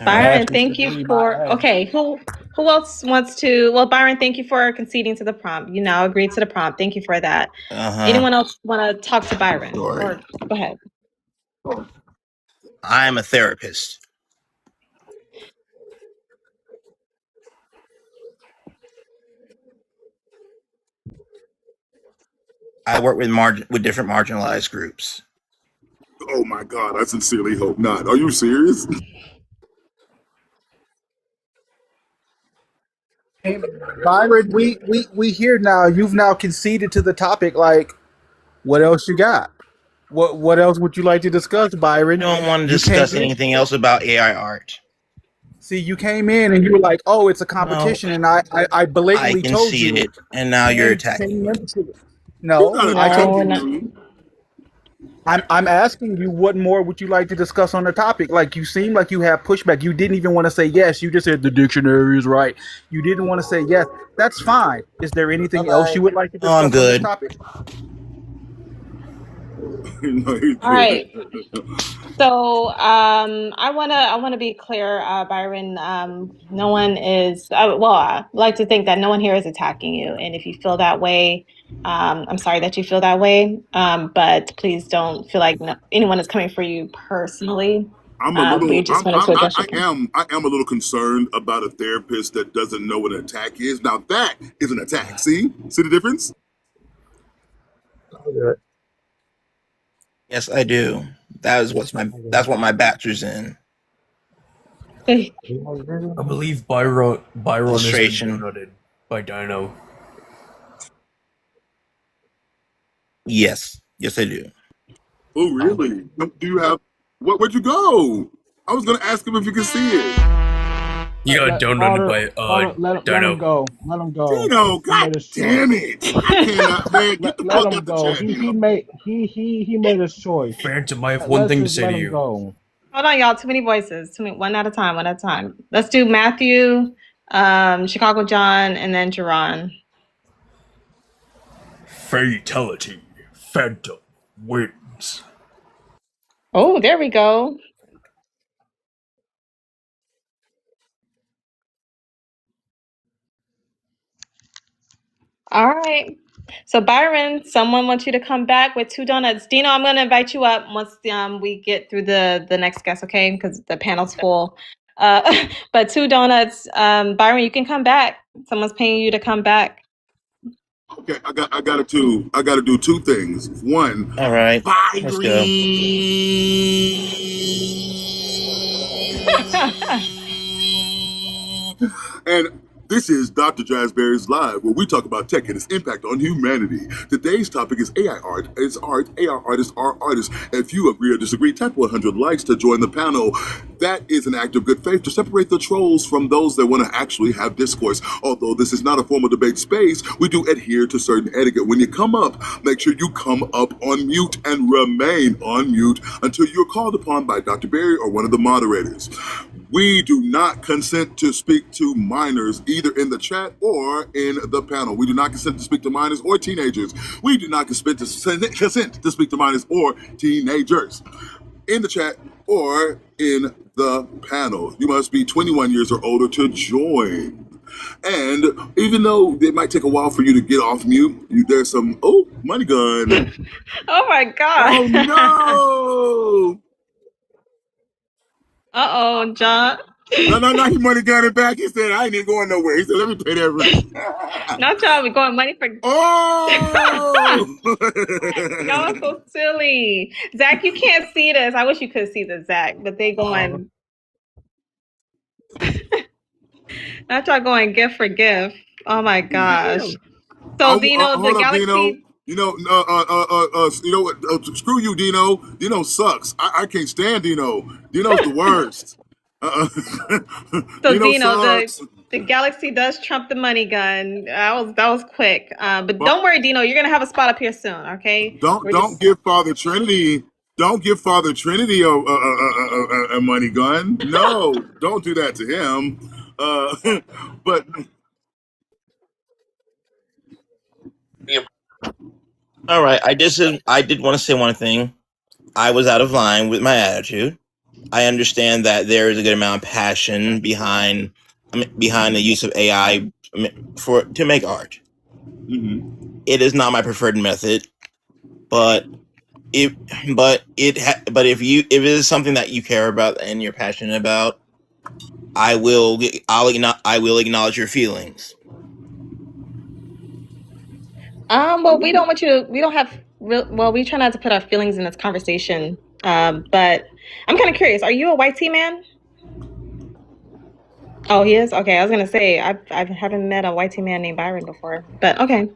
Byron, thank you for. Okay, who else wants to? Well, Byron, thank you for conceding to the prompt. You now agreed to the prompt. Thank you for that. Anyone else want to talk to Byron? Or go ahead. I'm a therapist. I work with different marginalized groups. Oh my God, I sincerely hope not. Are you serious? Byron, we here now. You've now conceded to the topic. Like, what else you got? What else would you like to discuss, Byron? I don't want to discuss anything else about AI art. See, you came in and you were like, "Oh, it's a competition," and I blatantly told you. It, and now you're attacking me. No, I told you. I'm asking you, what more would you like to discuss on the topic? Like, you seem like you have pushback. You didn't even want to say yes. You just said the dictionary is right. You didn't want to say yes. That's fine. Is there anything else you would like to discuss on this topic? All right. So I wanna be clear, Byron. No one is. Well, I like to think that no one here is attacking you, and if you feel that way, I'm sorry that you feel that way. But please don't feel like anyone is coming for you personally. I'm a little. We just wanted to address I am a little concerned about a therapist that doesn't know what an attack is. Now that is an attack. See the difference? Yes, I do. That's what my bachelor's in. I believe Byron is donutted by Dino. Yes, I do. Oh, really? Do you have? Where'd you go? I was gonna ask him if you could see it. You got donuted by Let him go. Let him go. Dino, God damn it! I cannot, man. Get the fuck let him out the go. chat. He made his choice. Phantom, I have one thing to say to you. Hold on, y'all. Too many voices. One at a time. Let's do Matthew, Chicagojon, and then Jerron. Fatality. Phantom wins. Oh, there we go. All right. So Byron, someone wants you to come back with 2 donuts. Dino, I'm going to invite you up once we get through the next guest, okay? Because the panel's full. But 2 donuts. Byron, you can come back. Someone's paying you to come back. Okay, I got to do 2 things. One, All right, buy let's go. And this is Dr. Jazzberry's Live, where we talk about tech and its impact on humanity. Today's topic is AI art. It's art. AI artists are artists. If you agree or disagree, tap 100 likes to join the panel. That is an act of good faith to separate the trolls from those that want to actually have discourse. Although this is not a formal debate space, we do adhere to certain etiquette. When you come up, make sure you come up on mute and remain on mute until you're called upon by Dr. Berry or one of the moderators. We do not consent to speak to minors either in the chat or in the panel. We do not consent to speak to minors or teenagers. We do not consent to speak to minors or teenagers in the chat or in the panel. You must be 21 years or older to join. And even though it might take a while for you to get off mute, there's some, money gun. Oh my God. Oh no! Uh-oh, John. No, he money got it back. He said, I ain't even going nowhere. He said, let me pay that rent. Not y'all be going money for. Oh! Y'all are so silly. Zach, you can't see this. I wish you could see the Zach, but they going. Not y'all going gift for gift. Oh my gosh. So Dino, the hold up, Galaxy. Dino. You know what? Screw you, Dino. Dino sucks. I can't stand Dino. Dino's the worst. So Dino Dino, sucks. the Galaxy does trump the money gun. That was quick. But don't worry, Dino. You're gonna have a spot up here soon. Okay. Don't give Father Trinity. Don't give Father Trinity a money gun. No, don't do that to him. But All right, I did want to say one thing. I was out of line with my attitude. I understand that there is a good amount of passion behind the use of AI to make art. It is not my preferred method, but if it is something that you care about and you're passionate about, I will acknowledge your feelings. Well, we don't want you to. We don't have. We try not to put our feelings in this conversation. But I'm kind of curious. Are you a white tea man? Oh, he is. Okay, I was gonna say I haven't met a white tea man named Byron before, but okay.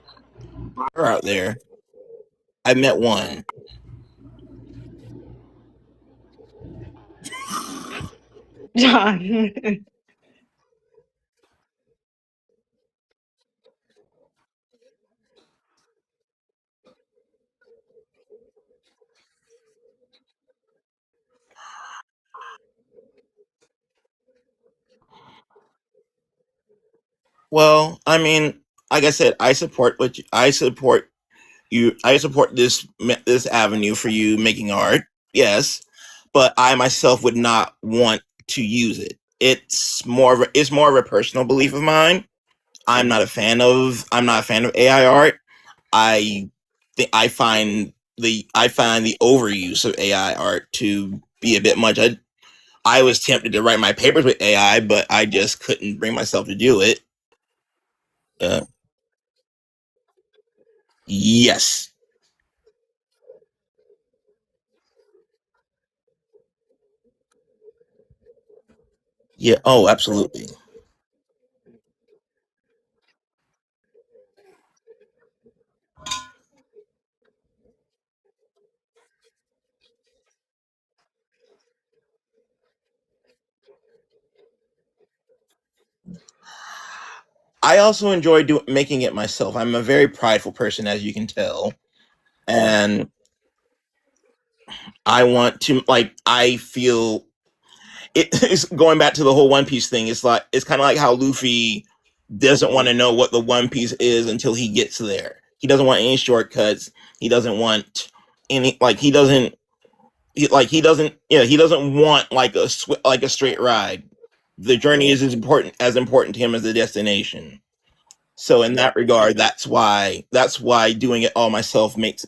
We're out there. I met one. John. Well, I mean, like I said, I support I support this avenue for you making art. Yes, but I myself would not want to use it. It's more of a personal belief of mine. I'm not a fan of AI art. I think I find the overuse of AI art to be a bit much. I was tempted to write my papers with AI, but I just couldn't bring myself to do it. Yes. Yeah. Oh, absolutely. I also enjoy making it myself. I'm a very prideful person, as you can tell, and I want to I feel it's going back to the whole One Piece thing. It's kind of like how Luffy doesn't want to know what the One Piece is until he gets there. He doesn't want any shortcuts. He doesn't want any he doesn't want like a straight ride. The journey is as important to him as the destination. So in that regard, that's why doing it all myself means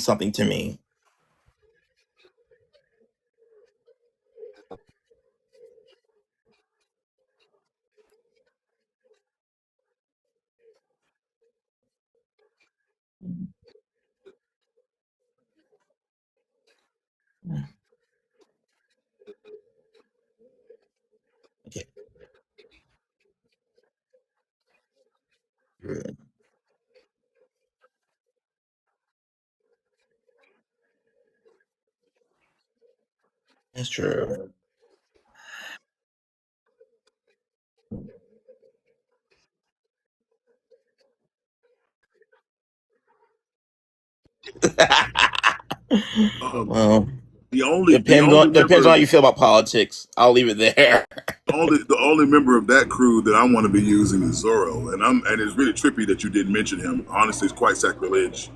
something to me. Okay. That's true. Well, The depends only on member how you feel about politics. I'll leave it there. the only member of that crew that I want to be using is Zoro, and it's really trippy that you didn't mention him. Honestly, it's quite sacrilege.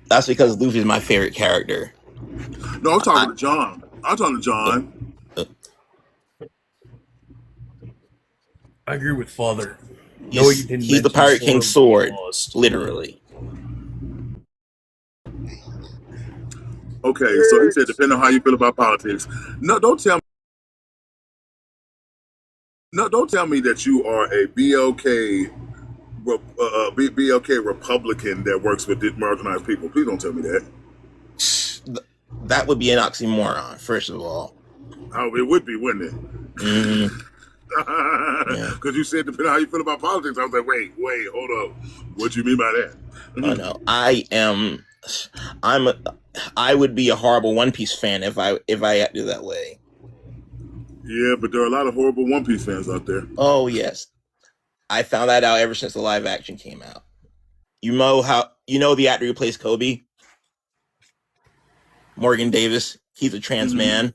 That's because Luffy's my favorite character. No, I'm talking to John. I'm talking to John. I agree with Father. No, you didn't He's the mention Pirate King's Zoro, sword, lost. literally. Okay, so he said, depending on how you feel about politics. No, don't tell me. No, don't tell me that you are a BLK Republican that works with marginalized people. Please don't tell me that. That would be an oxymoron, first of all. Oh, it would be, wouldn't it? Mm-hmm. Because you said depending on how you feel about politics. I was like, wait, hold up. What do you mean by that? Oh no, I would be a horrible One Piece fan if I acted that way. Yeah, but there are a lot of horrible One Piece fans out there. Oh yes, I found that out ever since the live action came out. You know the actor who plays Kobe, Morgan Davis. He's a trans man.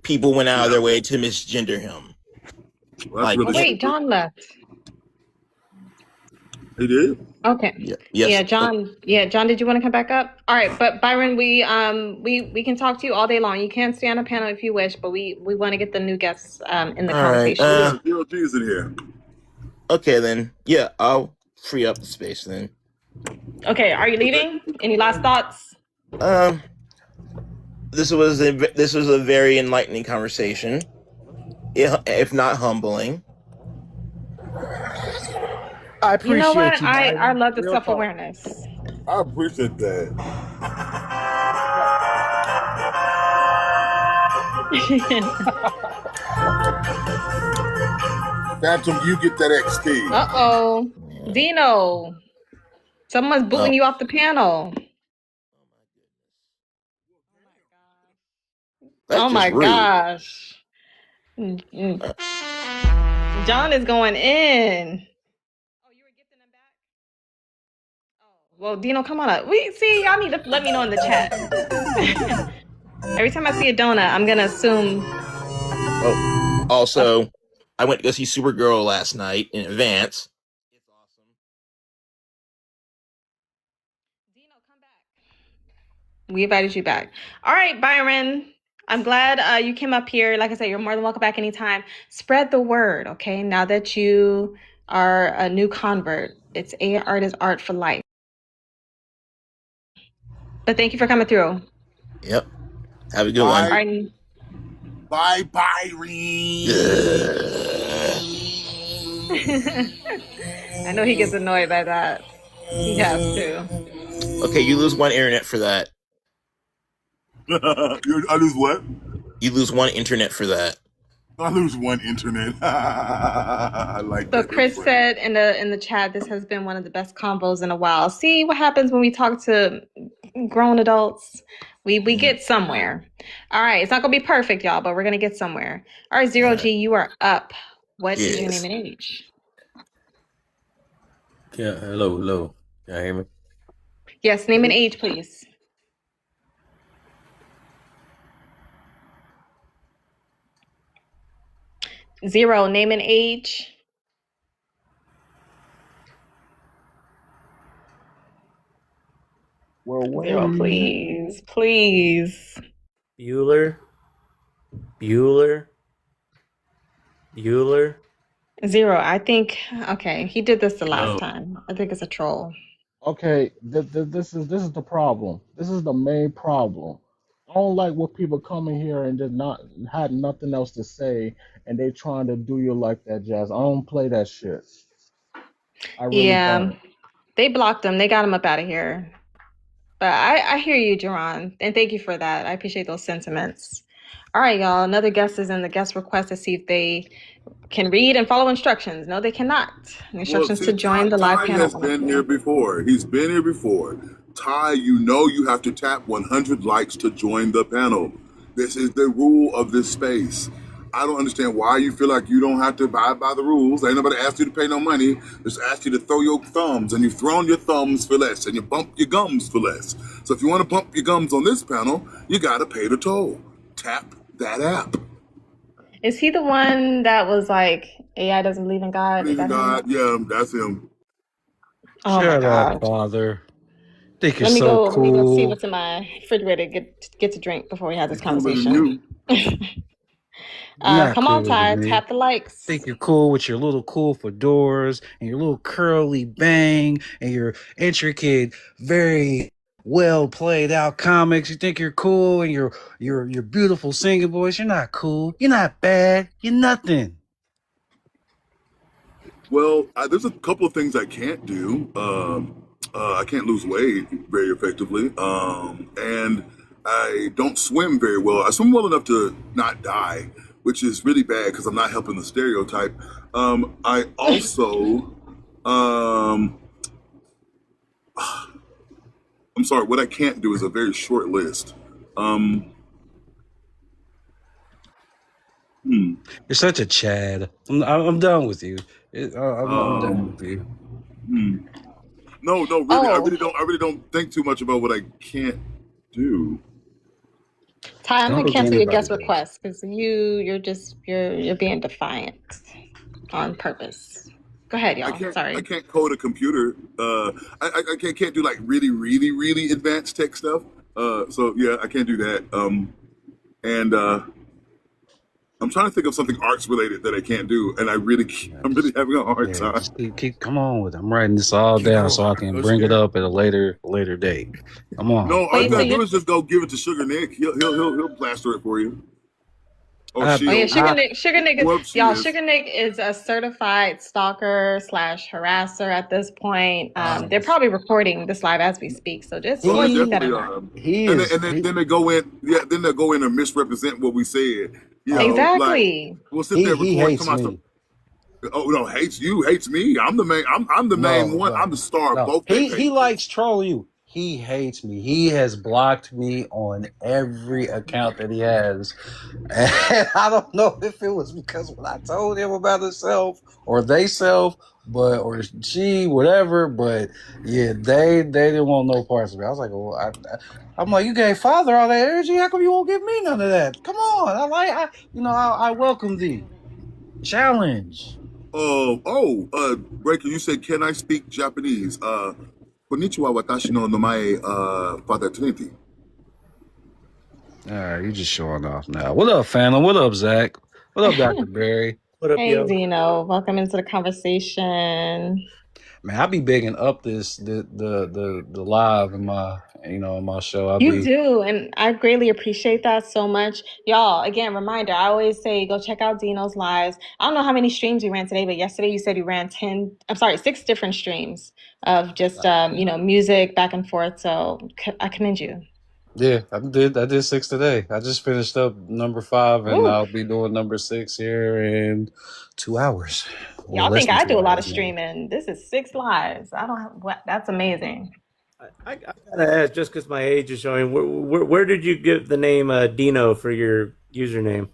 People went out of their way to misgender him. Well, Oh, wait, John left. He did? Okay. Yes. Yeah, John. Yeah, John. Did you want to come back up? All right, but Byron, we can talk to you all day long. You can stay on a panel if you wish, but we want to get the new guests in the conversation. Zero G is in here. Okay then. Yeah, I'll free up the space then. Okay, are you leaving? Any last thoughts? This was a very enlightening conversation, if not humbling. I appreciate you know what? you. I love the Real talk. self-awareness. I appreciate that. Phantom, you get that XP. Uh-oh. Dino. Someone's booting you off the panel. That's oh my just rude. gosh. John is going in. Well, Dino, come on up. Y'all need to let me know in the chat. Every time I see a donut, I'm gonna assume. Oh, also, I went to go see Supergirl last night in advance. It's awesome. Dino, come back. We invited you back. All right, Byron. I'm glad you came up here. Like I said, you're more than welcome back anytime. Spread the word, okay? Now that you are a new convert, it's art is art for life. But thank you for coming through. Yep. Have a good one. Bye, Byron. I know he gets annoyed by that. He has to. Okay, you lose one internet for that. I lose what? You lose one internet for that. I lose one internet. I like so that. Chris said in the chat, this has been one of the best combos in a while. See what happens when we talk to grown adults. We get somewhere. All right, it's not gonna be perfect, y'all, but we're gonna get somewhere. All right, Zero G, you are up. What is your name and age? Yeah, hello. Can you hear me? Yes, name and age, please. Zero, name and age. Well, Zero, please. Please. Bueller. Zero. I think okay, he did this the last No. time. I think it's a troll. Okay, this is the problem. This is the main problem. I don't like when people come in here and just not had nothing else to say, and they trying to do you like that, Jazz. I don't play that shit. I really Yeah, don't. they blocked him. They got him up out of here. But I hear you, Jerron, and thank you for that. I appreciate those sentiments. All right, y'all. Another guest is in the guest request to see if they can read and follow instructions. No, they cannot. The Well, instructions to see, join the live Ty panel has will been appear. here before. He's been here before. Ty, you know you have to tap 100 likes to join the panel. This is the rule of this space. I don't understand why you feel like you don't have to abide by the rules. Ain't nobody asked you to pay no money. Just asked you to throw your thumbs, and you've thrown your thumbs for less, and you bump your gums for less. So if you want to bump your gums on this panel, you got to pay the toll. Tap that app. Is he the one that was like AI doesn't believe in God? Is Believe in that him? God, yeah, that's him. Oh my Shut up, God. father. Think you're Let me so go. Let me go see cool. what's in my refrigerator. Get to drink before we have this He's cooler than conversation. you. You're not Come on, cooler Ty. than me. Tap the likes. Think you're cool with your little cool fedoras and your little curly bang and your intricate, very well played out comics. You think you're cool and your beautiful singing voice. You're not cool. You're not bad. You're nothing. Well, there's a couple of things I can't do. I can't lose weight very effectively, and I don't swim very well. I swim well enough to not die, which is really bad because I'm not helping the stereotype. I also, I'm sorry, what I can't do is a very short list. Um, hmm, You're such a Chad. I'm done with you. I'm done um, with you. hmm. No, really, Oh, I really don't think too much about what I can't do. Ty, I I'm don't gonna think cancel your anybody guest does. request because you're being defiant on purpose. Go ahead, y'all. I Sorry. can't code a computer. I can't do like really, really, really advanced tech stuff. So yeah, I can't do that. And I'm trying to think of something arts related that I can't do, and I'm really having a hard Yeah, time. just keep come on with it. I'm writing this all Keep down going. so I can Go bring it scared. up at a later date. Come on, No, all you Wait, come so gotta on. do you're is just go give it to Sugar Nick. He'll plaster it for you, or I, Oh yeah, she'll, I Sugar Nick is whoever she y'all. is. Sugar Nick is a certified stalker slash harasser at this point. They're probably recording this live as we speak, so Oh, they just keep he that definitely in mind. are. he And is then they go in, yeah. Then they go in and misrepresent what we said. You oh know, like Exactly. we'll sit there he recording, hates come out some. me. Oh no, hates you, hates me. I'm the main. I'm the main No, one. I'm no, the star of no. both their He likes pages. troll you. He hates me. He has blocked me on every account that he has. And I don't know if it was because when I told him about himself or they self, but or she, whatever. But yeah, they didn't want no parts of it. I was like, well, I'm like, you gave father all that energy. How come you won't give me none of that? Come on, I welcome thee. Challenge. Breaker, you said, can I speak Japanese? Konnichiwa, watashi no namae, Father Trinity. All right, you just showing off now. What up, Phantom? What up, Zach? What up, Dr. Barry? What up, Hey yo? Zeno, welcome into the conversation. Man, I be bigging up the live in my show. I You be do, and I greatly appreciate that so much. Y'all, again, reminder, I always say go check out Dino's lives. I don't know how many streams you ran today, but yesterday you said you ran 6 different streams of just music back and forth. So I commend you. yeah, I did 6 today. I just finished up number 5 and Woo. I'll be doing number 6 here in 2 hours. Well, Y'all less think than I 2 do a lot of hours now. streaming. This is 6 lives. I don't have that's amazing. I gotta ask, just because my age is showing, where did you get the name Dino for your username?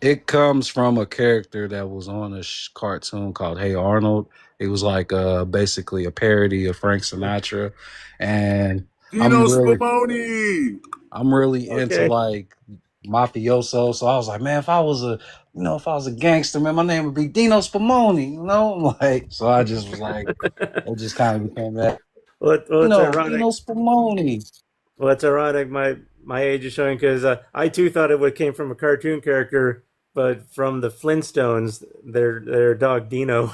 It comes from a character that was on a cartoon called Hey Arnold. It was like basically a parody of Frank Sinatra, and I'm Dino really Spumoni! I'm really into Okay. like mafioso. So I was like, man, if I was a gangster, man, my name would be Dino Spumoni. Like so I just was like, it just kind of became that. It's ironic. Dino Spumoni. Well, it's ironic. My age is showing because I too thought it came from a cartoon character but from the Flintstones, their dog Dino.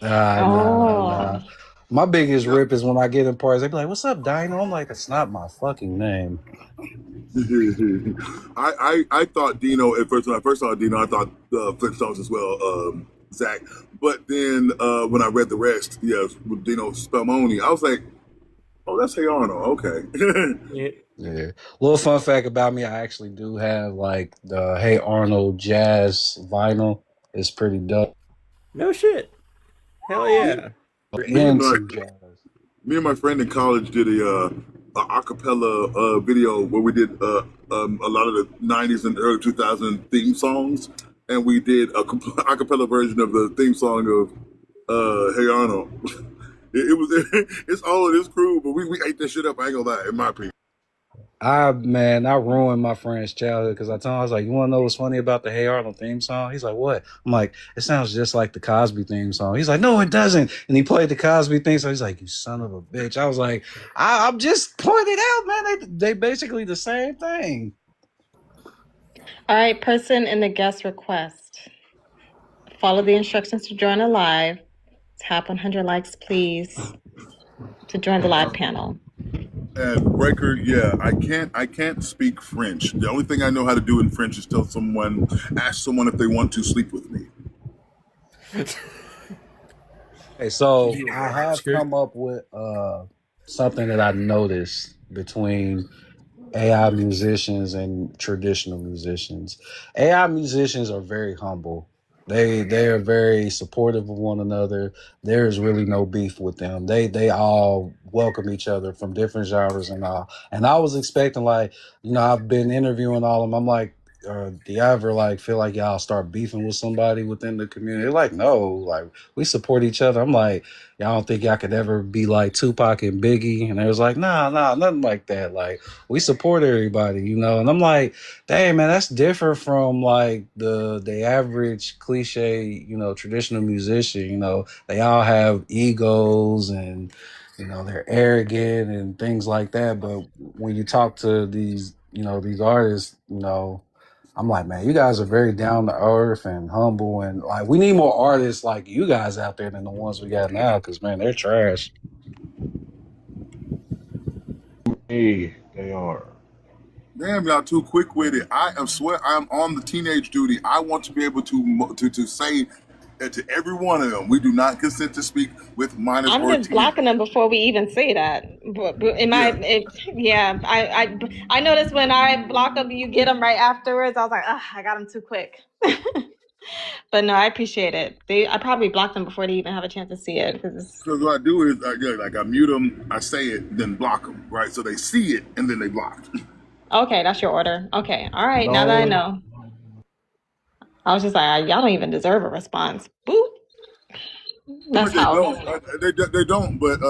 Nah. My biggest Yeah. rip is when I get in parties, they be like, "What's up, Dino?" I'm like, "That's not my fucking name." I thought Dino at first. When I first saw Dino, I thought Flintstones as well, Zach. But then when I read the rest, yes, with Dino Spumoni, I was like, oh, that's Hey Arnold. Okay. Yeah. Little fun fact about me, I actually do have like the Hey Arnold jazz vinyl. It's pretty dope. No shit. Hell yeah. Me and And my some jazz. me and my friend in college did a acapella video where we did a lot of the '90s and early 2000 theme songs, and we did a acapella version of the theme song of Hey Arnold. It was it's all of this crew, but we ate that shit up. I ain't gonna lie, in my opinion. I ruined my friend's childhood because I told him, I was like, "You want to know what's funny about the Hey Arnold theme song?" He's like, "What?" I'm like, "It sounds just like the Cosby theme song." He's like, "No, it doesn't." And he played the Cosby theme song. He's like, "You son of a bitch!" I was like, "I'm just pointing out, man. They basically the same thing." All right, person in the guest request. Follow the instructions to join a live. Tap 100 likes, please, to join the live panel. And Breaker, yeah, I can't speak French. The only thing I know how to do in French is ask someone if they want to sleep with me. Hey, so I have come up with something that I noticed between AI musicians and traditional musicians. AI musicians are very humble. They are very supportive of one another. There's really no beef with them. They all welcome each other from different genres and all. And I was expecting like, I've been interviewing all of them. I'm like, do you ever like feel like y'all start beefing with somebody within the community? They're like, no, like we support each other. I'm like, y'all don't think y'all could ever be like Tupac and Biggie? And they was like, nah, nothing like that. Like we support everybody, And I'm like, dang man, that's different from like the average cliche, traditional musician. They all have egos and they're arrogant and things like that. But when you talk to these artists, I'm like, man, you guys are very down to earth and humble, and like we need more artists like you guys out there than the ones we got now, because man, they're trash. Hey, they are. Damn, y'all too quick with it. I'm on the teenage duty. I want to be able to say to every one of them, we do not consent to speak with minors I'm or just teenagers. blocking them before we even say that. I noticed when I block them, you get them right afterwards. I was like, ugh, I got them too quick. But no, I appreciate it. I probably blocked them before they even have a chance to see it Because what I do is, I mute them, I say it, then block them, right? So they see it and then they block. okay, that's your order. Okay, all right. Now that I No, know, I was just like, y'all don't even deserve a response. Boop. That's They how. don't. They don't. But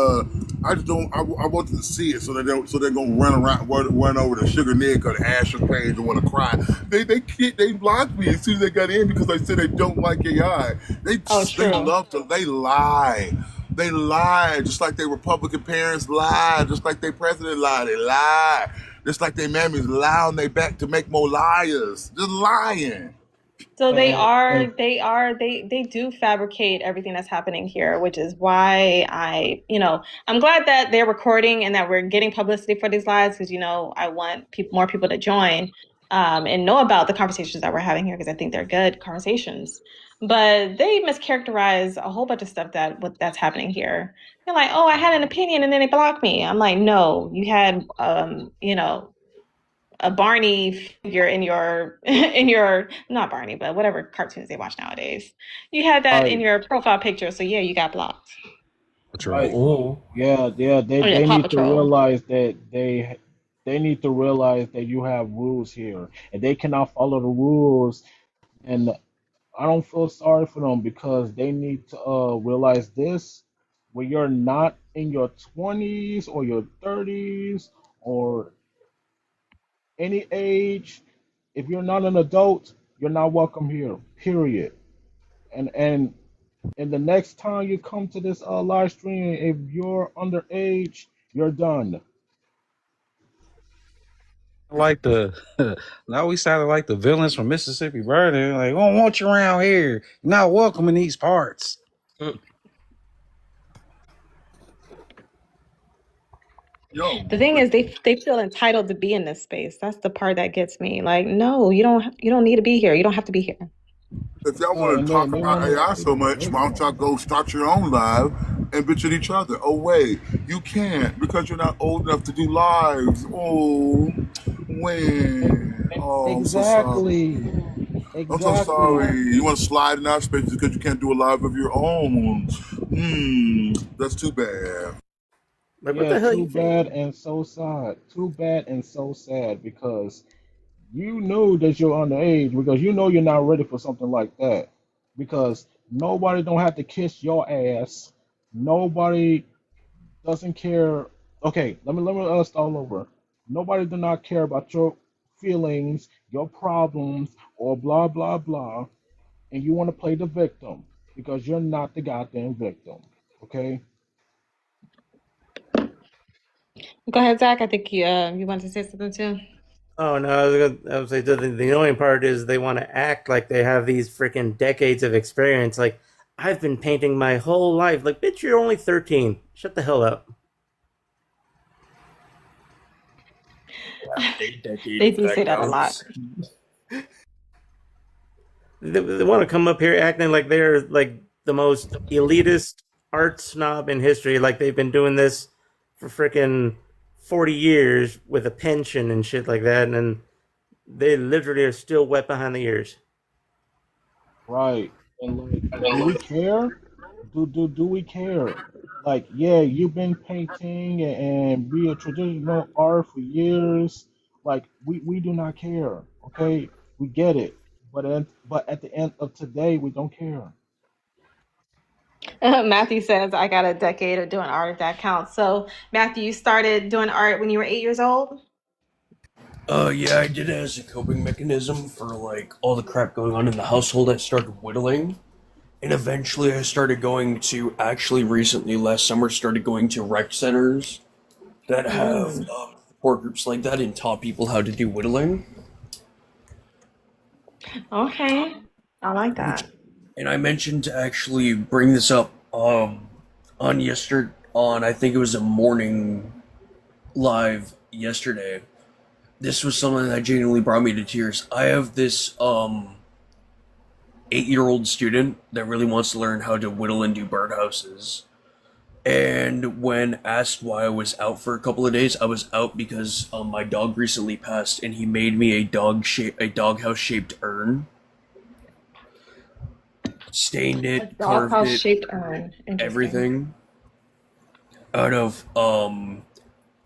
I just don't. I want them to see it, so they don't. So they're gonna run over the Sugar Nick or the Asher page and want to cry. They blocked me as soon as they got in because they said they don't like AI. They love to. They lie. They lie just like their Republican parents lie, just like their president lied. They lie, just like their mammies lie on their back to make more liars. Just lying. So they do fabricate everything that's happening here, which is why I'm glad that they're recording and that we're getting publicity for these lives because, I want more people to join and know about the conversations that we're having here because I think they're good conversations. But they mischaracterize a whole bunch of stuff that's happening here. They're like, oh, I had an opinion and then they blocked me. I'm like, no, you had, a Barney figure in your not Barney, but whatever cartoons they watch nowadays. You had that in right, your profile picture, so yeah, you got blocked. right. Oh. Yeah, Oh yeah, they Paw need to Patrol. realize that they need to realize that you have rules here, and they cannot follow the rules. And I don't feel sorry for them because they need to realize this: when you're not in your 20s or your 30s or any age, if you're not an adult, you're not welcome here. Period. And the next time you come to this live stream, if you're underage, you're done. like the now we sounded like the villains from Mississippi Burning. Like, we don't want you around here. You're not welcome in these parts. Yo, The thing is, they feel entitled to be in this space. That's the part that gets me. Like, no, you don't need to be here. You don't have to be here. if y'all No, want and to talk they about want to AI say so much, why don't y'all go start your own live and bitch at each other? Oh wait, you can't because you're not old enough to do lives. Oh, when? Oh, I'm so sorry. exactly, I'm so exactly. sorry. You want to slide in our space because you can't do a live of your own. That's too bad. Like, what Yeah, the hell too you think? bad and so sad. Too bad and so sad because you know that you're underage because you know you're not ready for something like that. Because nobody don't have to kiss your ass. Nobody doesn't care. Okay, let me start all over. Nobody do not care about your feelings, your problems, or blah blah blah, and you want to play the victim because you're not the goddamn victim. Okay? Go ahead, Zach. I think you want to say something too. Oh no, I was say the annoying part is they want to act like they have these freaking decades of experience. Like, I've been painting my whole life. Like, bitch, you're only 13. Shut the hell up. A decade They if do that say that a lot. counts. They want to come up here acting like they're like the most elitist art snob in history. Like they've been doing this for freaking 40 years with a pension and shit like that, and then they literally are still wet behind the ears. Right. And like, do we care? Do we care? Like, yeah, you've been painting and be a traditional art for years. Like, we do not care. Okay, we get it. But at the end of today, we don't care. Matthew says, I got a decade of doing art if that counts. So, Matthew, you started doing art when you were 8 years old? Yeah, I did it as a coping mechanism for like all the crap going on in the household. I started whittling, and eventually I started going to actually recently last summer started going to rec centers that have Mm. support groups like that and taught people how to do whittling. Okay. I like Which, that. and I mentioned to actually bring this up on yesterday on I think it was a morning live yesterday. This was something that genuinely brought me to tears. I have this 8-year-old student that really wants to learn how to whittle and do birdhouses. And when asked why I was out for a couple of days, I was out because my dog recently passed, and he made me a doghouse shaped urn, stained A it, carved doghouse it, shaped urn. Interesting. everything out of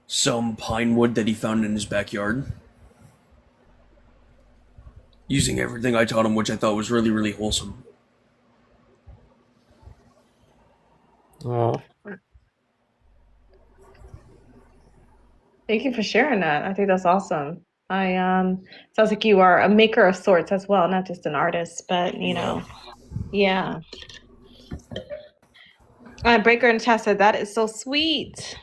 some pine wood that he found in his backyard, using everything I taught him, which I thought was really really wholesome. Oh, Thank you for sharing that. I think that's awesome. I sounds like you are a maker of sorts as well, not just an artist, but Yeah. yeah. Breaker in the chat said that is so sweet.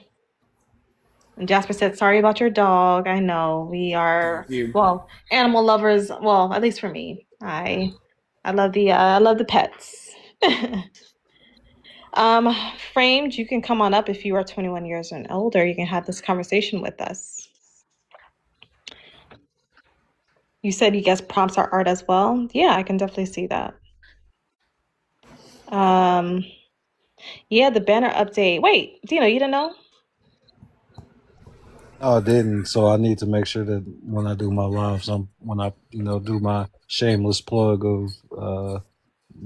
And Jasper said, sorry about your dog. I know we Thank are, you. well, animal lovers. Well, at least for me, I love the pets. Framed, you can come on up if you are 21 years and older. You can have this conversation with us. You said you guess prompts are art as well. Yeah, I can definitely see that. Um, yeah, the banner update. Wait, Dino, you didn't know? No, I didn't. So I need to make sure that when I do my live, when I do my shameless plug of the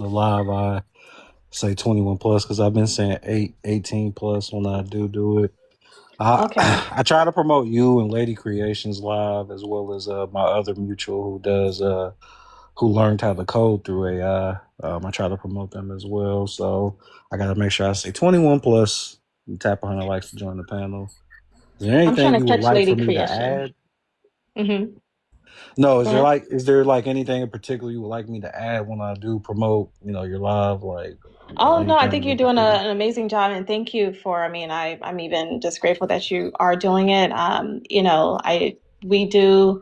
live, I say 21 plus because I've been saying 18 plus when I do it. I Okay. I try to promote you and Lady Creations live as well as my other mutual who learned how to code through AI. I try to promote them as well. So I got to make sure I say 21 plus. And Tapper Hunter likes to join the panel. Is there I'm anything trying to you would catch like for Lady me to Creation. add? Mm-hmm. No, Go ahead. is there like anything in particular you would like me to add when I do promote, your live, like Oh no, I think anything you're in doing particular? an amazing job, and thank you for. I mean, I'm even just grateful that you are doing it. We do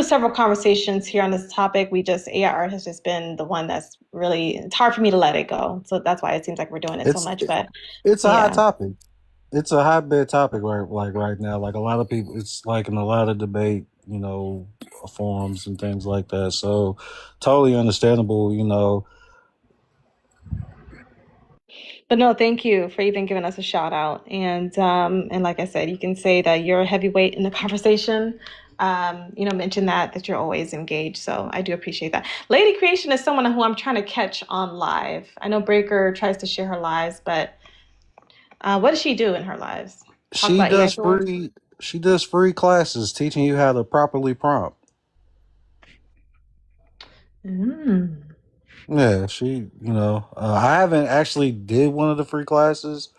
several conversations here on this topic. AI art has just been the one that's really, it's hard for me to let it go. So that's why it seems like we're doing it so It's much. But it's a hot yeah. topic. It's a hotbed topic right now. Like a lot of people, it's like in a lot of debate, forums and things like that. So totally understandable. But no, thank you for even giving us a shout out. And like I said, you can say that you're a heavyweight in the conversation. Mention that you're always engaged. So I do appreciate that. Lady Creation is someone who I'm trying to catch on live. I know Breaker tries to share her lives, but what does she do in her lives? Talk She about AI does tools? free classes teaching you how to properly prompt. Mm. Yeah, I haven't actually did one of the free classes.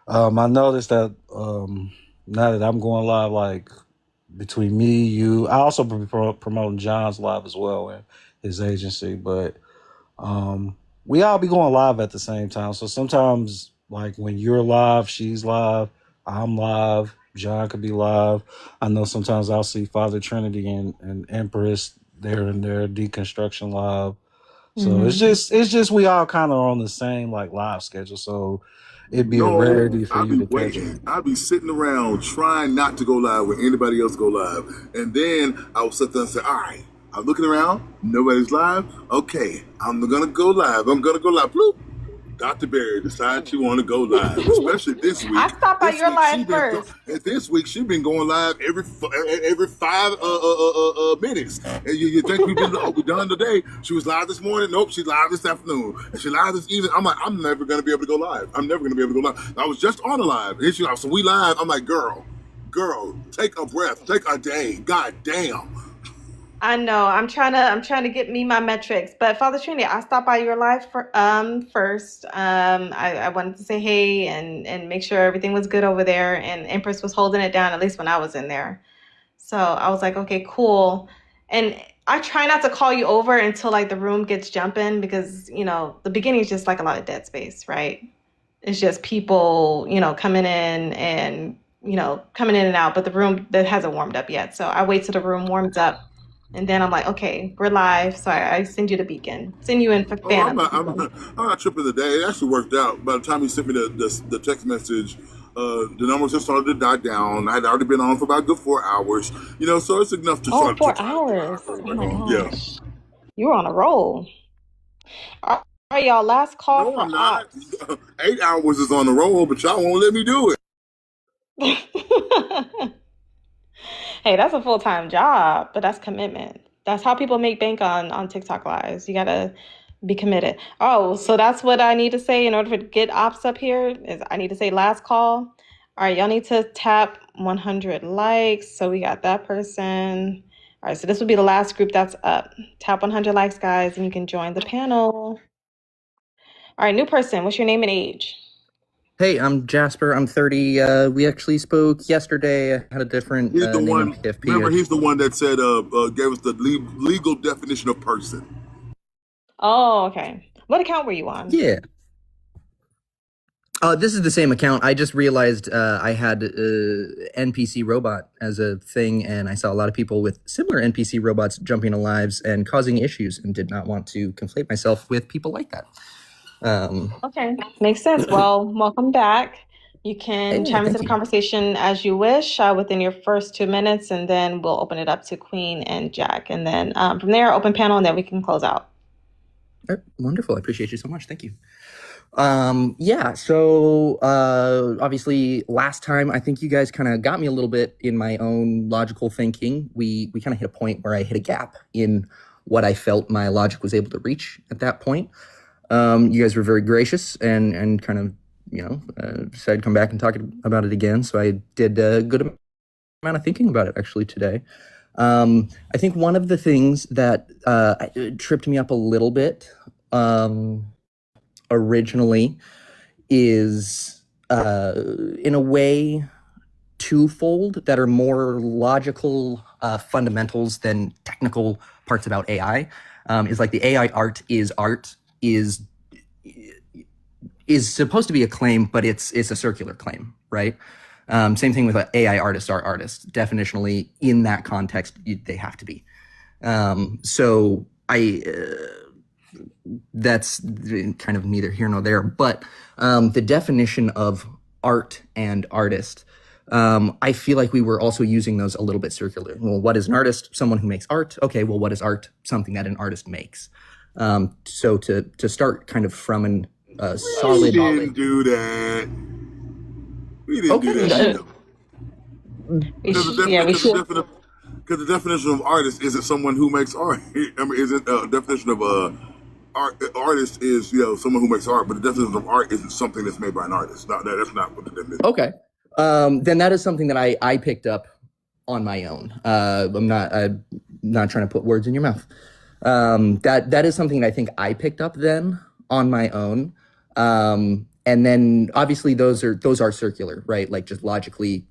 I noticed that now that I'm going live, like between me, you, I also be promoting John's live as well and his agency, but we all be going live at the same time. So sometimes, like when you're live, she's live, I'm live, John could be live. I know sometimes I'll see Father Trinity and Empress there in their deconstruction live. So it's just we all kind of on the same like live schedule. So it'd be a No, rarity for I'll you be to catch it. waiting. I'll be sitting around trying not to go live when anybody else go live. And then I will sit there and say, all right, I'm looking around. Nobody's live. Okay, I'm going to go live. I'm going to go live. Bloop. Dr. Berry decided she want to go live, especially this week. I stopped by your live first. This week she been going live every 5 minutes. And you think we done today? She was live this morning. Nope, she's live this afternoon, and she live this evening. I'm like, I'm never gonna be able to go live. I'm never gonna be able to go live. I was just on a live, and she's like, so we live. I'm like, girl, take a breath, take a day. God damn. I know. I'm trying to get me my metrics. But Father Trinity, I stopped by your live first. I wanted to say hey and make sure everything was good over there. And Empress was holding it down, at least when I was in there. So I was like, okay, cool. And I try not to call you over until like the room gets jumping because, the beginning is just like a lot of dead space, right? It's just people, coming in and, coming in and out, but the room that hasn't warmed up yet. So I wait till the room warms up. And then I'm like, okay, we're live. So I send you the beacon, send you in for Oh, I'm Phantom. not tripping today. It actually worked out. By the time he sent me the text message, the numbers had started to die down. I had already been on for about a good 4 hours. So it's enough to Oh, start to 4 hours. bring Oh back my on. Yeah. gosh. You were on a roll. All right, y'all. Last call No, for I'm not. ops. 8 hours is on the roll, but y'all won't let me do it. Hey, that's a full-time job, but that's commitment. That's how people make bank on TikTok lives. You gotta be committed. Oh, so that's what I need to say in order to get ops up here is I need to say last call. All right, y'all need to tap 100 likes. So we got that person. All right, so this will be the last group that's up. Tap 100 likes, guys, and you can join the panel. All right, new person. What's your name and age? Hey, I'm Jasper. I'm 30. We actually spoke yesterday. I had a different He's the name in one. PFP. Remember, he's the one that said, gave us the legal definition of person. Oh, okay. What account were you on? Yeah. This is the same account. I just realized I had NPC robot as a thing, and I saw a lot of people with similar NPC robots jumping to lives and causing issues, and did not want to conflate myself with people like that. Okay, makes sense. Well, welcome back. You can Hey, chime into thank the you. conversation as you wish within your first 2 minutes, and then we'll open it up to Queen and Jack. And then from there, open panel, and then we can close out. All right, wonderful. I appreciate you so much. Thank you. So obviously last time I think you guys kind of got me a little bit in my own logical thinking. We kind of hit a point where I hit a gap in what I felt my logic was able to reach at that point. You guys were very gracious and kind of, said come back and talk about it again. So I did a good amount of thinking about it actually today. I think one of the things that tripped me up a little bit originally is in a way twofold that are more logical fundamentals than technical parts about AI. Is like the AI art is supposed to be a claim, but it's a circular claim, right? Same thing with AI artists are artists. Definitionally, in that context, they have to be. So that's kind of neither here nor there. But the definition of art and artist, I feel like we were also using those a little bit circular. Well, what is an artist? Someone who makes art. Okay, well, what is art? Something that an artist makes. So to start kind of from a solid. We didn't do that. We didn't do that. Because the definition of artist isn't someone who makes art. I mean, isn't definition of artist is someone who makes art, but the definition of art isn't something that's made by an artist. That's not what the definition. Okay, then that is something that I picked up on my own. I'm not trying to put words in your mouth. That is something that I think I picked up then on my own. And then obviously those are circular, right? Like just logically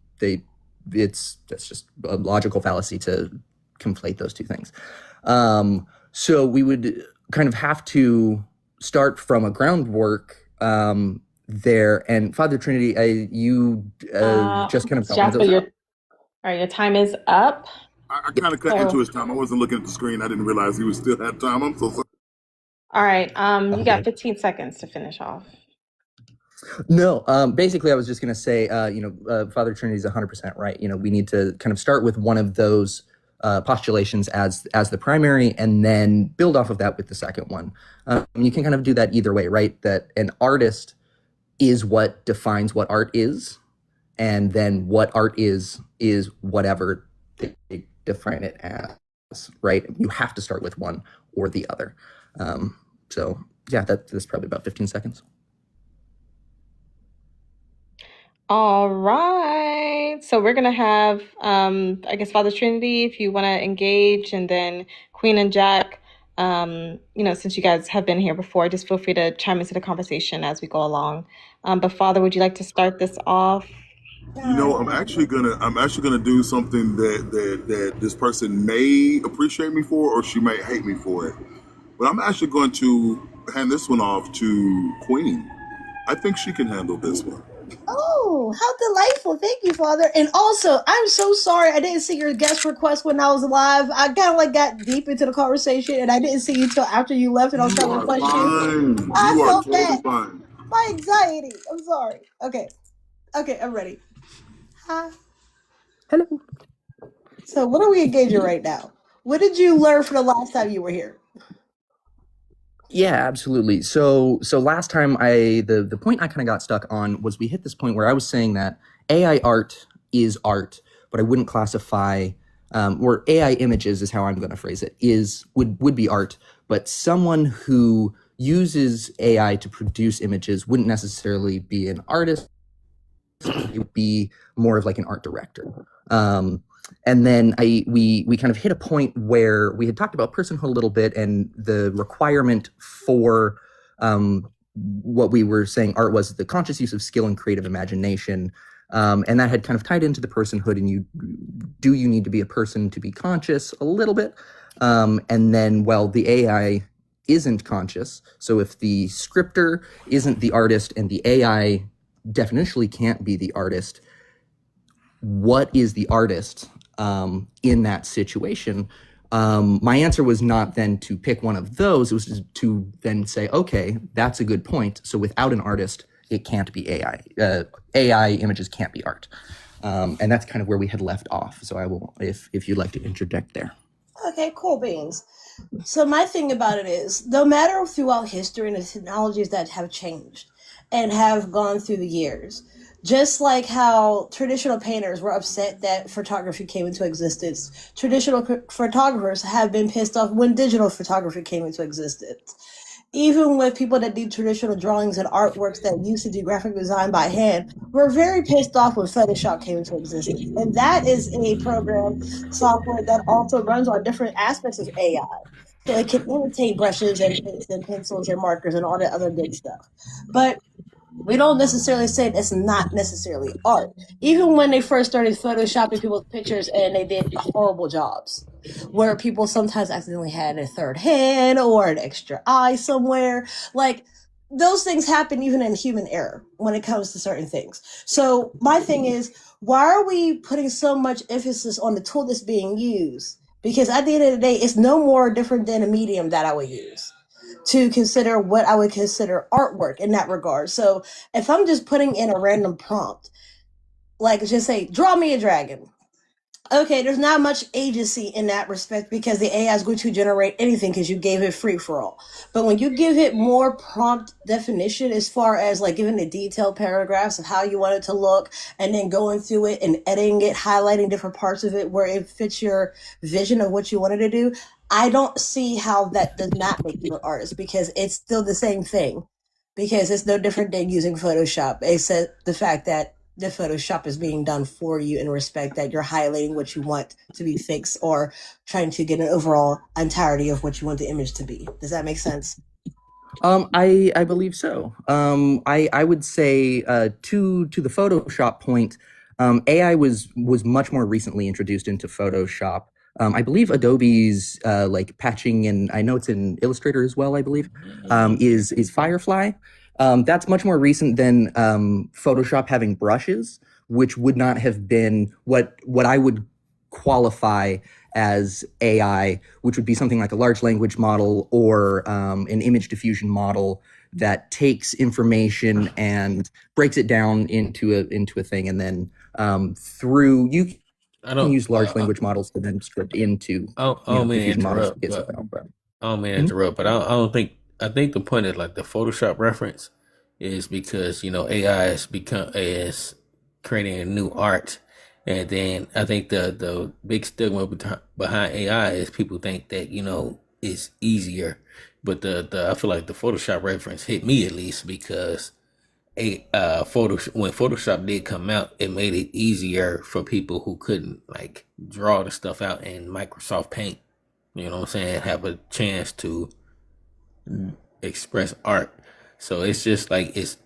that's just a logical fallacy to conflate those two things. So we would kind of have to start from a groundwork there. And Father Trinity, you just kind of Jasper, your time is up. I kind of cut into his time. I wasn't looking at the screen. I didn't realize he was still had time. I'm so sorry. All right. You got 15 seconds to finish off. No, basically I was just going to say, Father Trinity is 100% right. We need to kind of start with one of those postulations as the primary and then build off of that with the second one. You can kind of do that either way, right? That an artist is what defines what art is, and then what art is whatever they define it as, right? You have to start with one or the other. So yeah, that's probably about 15 seconds. All right. So we're going to have, I guess, Father Trinity, if you want to engage, and then Queen and Jack, since you guys have been here before, just feel free to chime into the conversation as we go along. But Father, would you like to start this off? I'm actually gonna do something that this person may appreciate me for, or she may hate me for it. But I'm actually going to hand this one off to Queen. I think she can handle this one. Oh, how delightful. Thank you, Father. And also, I'm so sorry I didn't see your guest request when I was alive. I kind of got deep into the conversation and I didn't see you till after you left and I was trying to request you. I felt bad. Fine. My anxiety. I'm sorry. Okay, I'm ready. Hi. Hello. So what are we engaging right now? What did you learn from the last time you were here? Yeah, absolutely. So last time the point I kind of got stuck on was we hit this point where I was saying that AI art is art, but I wouldn't classify, or AI images is how I'm going to phrase it, would be art, but someone who uses AI to produce images wouldn't necessarily be an artist. It would be more of like an art director. And then we kind of hit a point where we had talked about personhood a little bit and the requirement for what we were saying art was the conscious use of skill and creative imagination. And that had kind of tied into the personhood, and you need to be a person to be conscious a little bit. And then, the AI isn't conscious. So if the scripter isn't the artist and the AI definitionally can't be the artist, what is the artist in that situation? My answer was not then to pick one of those. It was to then say, okay, that's a good point. So without an artist, it can't be AI. AI images can't be art. And that's kind of where we had left off. So I will, if you'd like to interject there. Okay, cool beans. So my thing about it is, no matter throughout history and the technologies that have changed and have gone through the years, just like how traditional painters were upset that photography came into existence, traditional photographers have been pissed off when digital photography came into existence. Even with people that do traditional drawings and artworks that used to do graphic design by hand, were very pissed off when Photoshop came into existence. And that is a program software that also runs on different aspects of AI. So it can imitate brushes and pencils and markers and all that other good stuff. But we don't necessarily say it's not necessarily art. Even when they first started photoshopping people's pictures and they did horrible jobs, where people sometimes accidentally had a third hand or an extra eye somewhere, like those things happen even in human error when it comes to certain things. So my thing is, why are we putting so much emphasis on the tool that's being used? Because at the end of the day, it's no more different than a medium that I would use to consider what I would consider artwork in that regard. So if I'm just putting in a random prompt, like just say, draw me a dragon. Okay, there's not much agency in that respect because the AI is going to generate anything because you gave it free for all. But when you give it more prompt definition, as far as like giving it detailed paragraphs of how you want it to look, and then going through it and editing it, highlighting different parts of it where it fits your vision of what you wanted to do, I don't see how that does not make you an artist, because it's still the same thing. Because it's no different than using Photoshop, except the fact that the Photoshop is being done for you in respect that you're highlighting what you want to be fixed or trying to get an overall entirety of what you want the image to be. Does that make sense? I believe so. I would say to the Photoshop point, AI was much more recently introduced into Photoshop. I believe Adobe's like patching, and I know it's in Illustrator as well, I believe, is Firefly. That's much more recent than Photoshop having brushes, which would not have been what I would qualify as AI, which would be something like a large language model or an image diffusion model that takes information and breaks it down into a thing, and then through you can use large language models to then script into I don't mean to diffusion models to interrupt, get but stuff out. I don't mean to Mhm. interrupt, but I don't think I think the point is like the Photoshop reference is because AI is creating a new art, and then I think the big stigma behind AI is people think that it's easier, but the I feel like the Photoshop reference hit me at least because when Photoshop did come out, it made it easier for people who couldn't like draw the stuff out in Microsoft Paint. You know what I'm saying? Have a chance to express art. So it's just like it's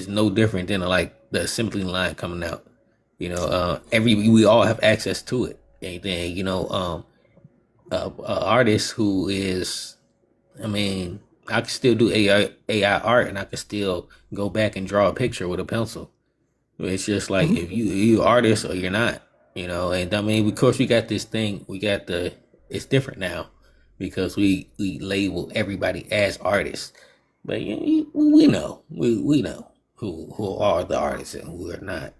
no different than like the assembly line coming out. We all have access to it. Anything, a artist who is, I mean, I can still do AI art, and I can still go back and draw a picture with a pencil. It's just like if you artist or you're not, And I mean, of course, we got this thing. It's different now because we label everybody as artists, but we know we know who are the artists and who are not.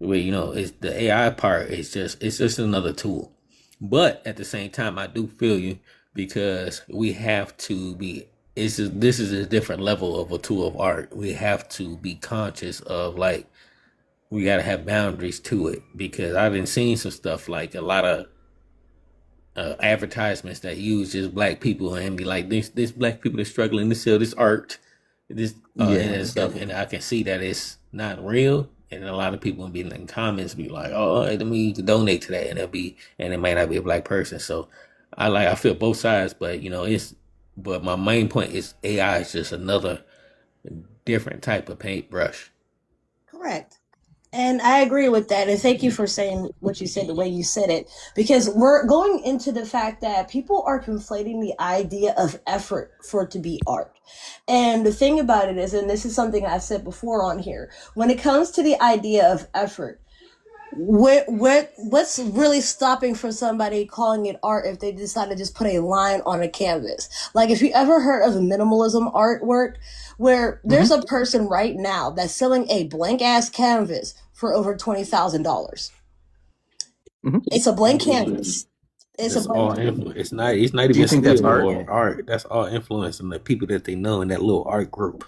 But it's the AI part. It's just another tool. But at the same time, I do feel you because we have to be. This is a different level of a tool of art. We have to be conscious of like we got to have boundaries to it because I've been seeing some stuff like a lot of advertisements that use just black people and be like this black people that's struggling to sell this art, this and stuff, and I can see that it's not real. And a lot of people be in the comments be like, "Oh, let me donate to that," and it might not be a black person. So I feel both sides, but but my main point is AI is just another different type of paintbrush. Correct. And I agree with that. And thank you for saying what you said the way you said it, because we're going into the fact that people are conflating the idea of effort for it to be art. And the thing about it is, and this is something I said before on here, when it comes to the idea of effort, what's really stopping for somebody calling it art if they decide to just put a line on a canvas? Like, if you ever heard of minimalism artwork, where there's a person right now that's selling a blank ass canvas for over $20,000. It's a blank canvas. It's all influence. It's not even Do you think that's skill art? or art. That's all influence and the people that they know in that little art group.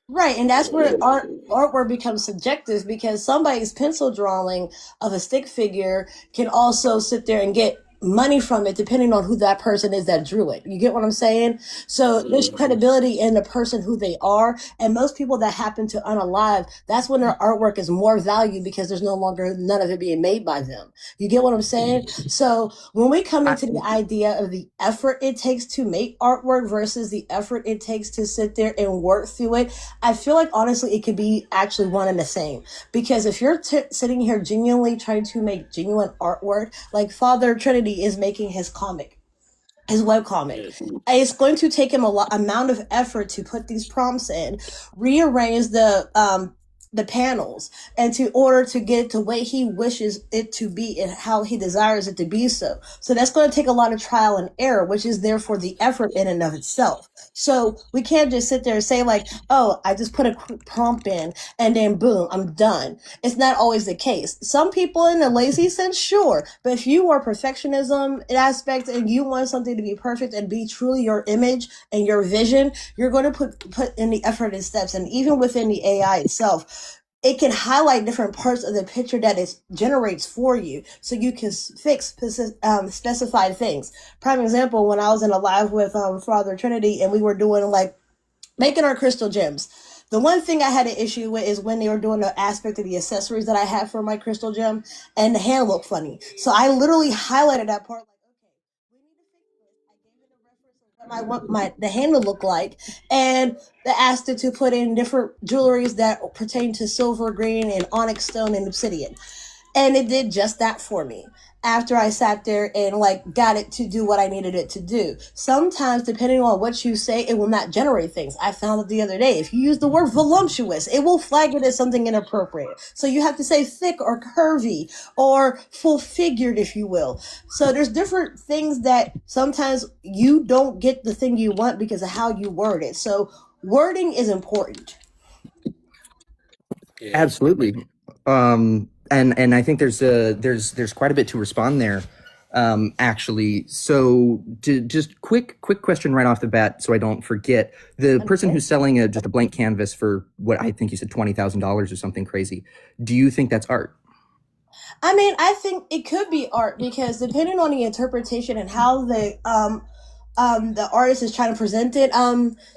Right, and that's where artwork becomes subjective, because somebody's pencil drawing of a stick figure can also sit there and get money from it depending on who that person is that drew it. You get what I'm saying? So there's credibility in the person who they are, and most people that happen to unalive, that's when their artwork is more valued because there's no longer none of it being made by them. You get what I'm saying? So when we come into the idea of the effort it takes to make artwork versus the effort it takes to sit there and work through it, I feel like honestly it could be actually one and the same. Because if you're sitting here genuinely trying to make genuine artwork, like Father Trinity is making his comic, his webcomic. It's going to take him amount of effort to put these prompts in, rearrange the panels, and to order to get it the way he wishes it to be and how he desires it to be. So that's going to take a lot of trial and error, which is therefore the effort in and of itself. So we can't just sit there and say like, oh, I just put a prompt in and then boom, I'm done. It's not always the case. Some people in the lazy sense, sure, but if you are perfectionism aspect and you want something to be perfect and be truly your image and your vision, you're going to put in the effort and steps. And even within the AI itself, it can highlight different parts of the picture that it generates for you, so you can fix specified things. Prime example, when I was in a live with Father Trinity, and we were doing like making our crystal gems. The one thing I had an issue with is when they were doing the aspect of the accessories that I have for my crystal gem, and the hand looked funny. So I literally highlighted that part. I want the hand to look like, and they asked it to put in different jewelries that pertain to silver, green, and onyx stone and obsidian. And it did just that for me after I sat there and like got it to do what I needed it to do. Sometimes, depending on what you say, it will not generate things. I found it the other day. If you use the word voluptuous, it will flag it as something inappropriate. So you have to say thick or curvy or full figured, if you will. So there's different things that sometimes you don't get the thing you want because of how you word it. So wording is important. Absolutely. And I think there's quite a bit to respond there. Actually, so just quick question right off the bat, so I don't forget. The person who's selling just a blank canvas for what I think you said $20,000 or something crazy. Do you think that's art? I mean, I think it could be art because depending on the interpretation and how the artist is trying to present it.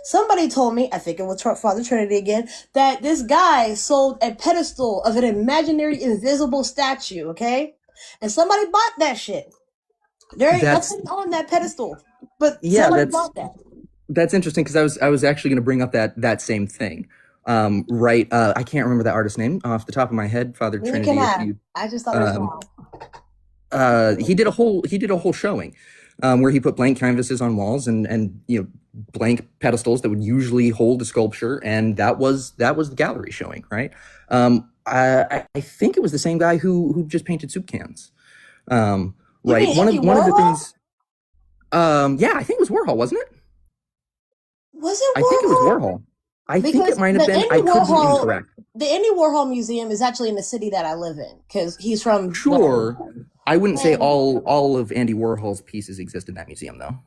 Somebody told me, I think it was Father Trinity again, that this guy sold a pedestal of an imaginary invisible statue, okay? And somebody bought that shit. There ain't nothing on that pedestal, but somebody bought that. That's interesting because I was actually going to bring up that same thing. Right. I can't remember that artist's name off the top of my head. Father Neither Trinity. can I just thought it was wrong. He did a whole showing where he put blank canvases on walls and blank pedestals that would usually hold a sculpture, and that was the gallery showing, right? I think it was the same guy who just painted soup cans. Right. One of the things. Yeah, I think it was Warhol, wasn't it? Was it Warhol? I think it was Warhol. I think it might have been. I could be incorrect. The Andy Warhol Museum is actually in the city that I live in because he's from. Sure. I wouldn't say all of Andy Warhol's pieces exist in that museum, though.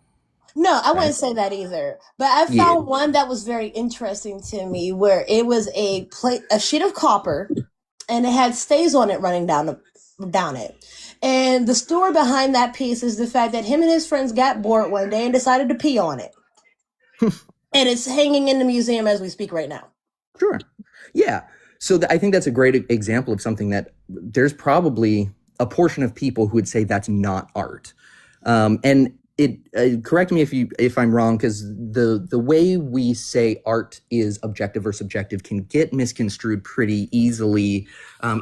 No, I wouldn't say that either. But I found one that was very interesting to me, where it was a sheet of copper, and it had stays on it running down it. And the story behind that piece is the fact that him and his friends got bored one day and decided to pee on it. And it's hanging in the museum as we speak right now. Sure. Yeah. So I think that's a great example of something that there's probably a portion of people who would say that's not art. And it correct me if I'm wrong, because the way we say art is objective or subjective can get misconstrued pretty easily.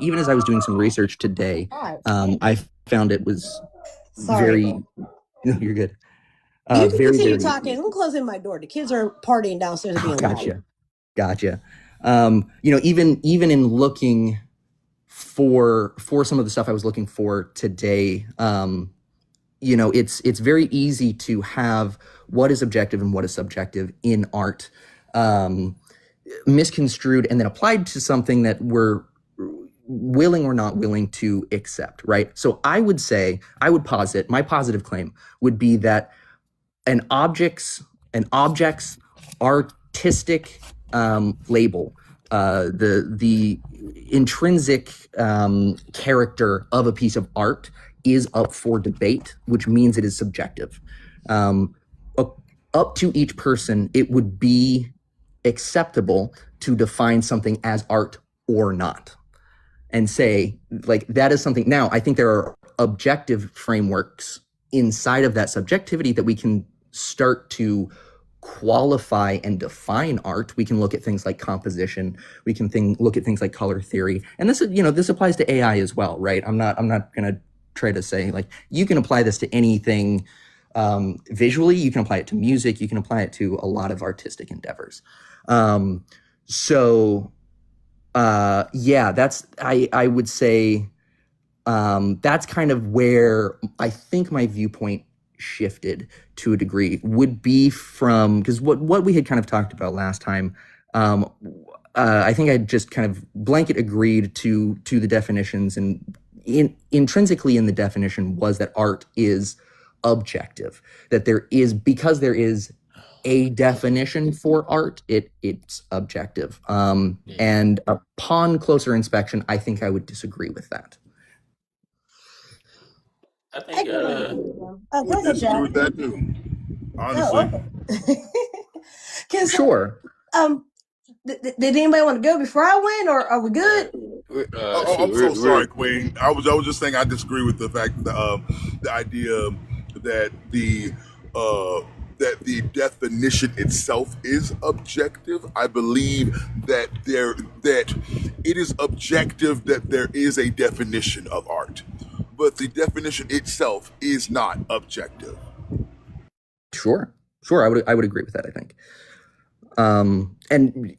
Even as I was doing some research today, I found it was very. No, you're good. You can continue talking. I'm closing my door. The kids are partying downstairs. Gotcha. Even in looking for some of the stuff I was looking for today, it's very easy to have what is objective and what is subjective in art misconstrued and then applied to something that we're willing or not willing to accept, right? So I would posit, my positive claim would be that an object's artistic label, the intrinsic character of a piece of art is up for debate, which means it is subjective. Up to each person, it would be acceptable to define something as art or not, and say, like, that is something. Now, I think there are objective frameworks inside of that subjectivity that we can start to qualify and define art. We can look at things like composition. We can look at things like color theory. And this applies to AI as well, right? I'm not going to try to say, like, you can apply this to anything Visually, you can apply it to music, you can apply it to a lot of artistic endeavors. So yeah, that's I would say that's kind of where I think my viewpoint shifted to a degree, would be from, because what we had kind of talked about last time, I think I just kind of blanket agreed to the definitions, and intrinsically in the definition was that art is objective, that because there is a definition for art, it's objective. And upon closer inspection, I think I would disagree with that. I I think can agree with them. Go would ahead, disagree Jack. with that too. Oh, Honestly. okay. Because Sure. did anybody want to go before I went, or are we good? I'm so sorry, Queen. I was just saying I disagree with the fact that the idea that the definition itself is objective. I believe that it is objective that there is a definition of art, but the definition itself is not objective. Sure, I would agree with that, I think. And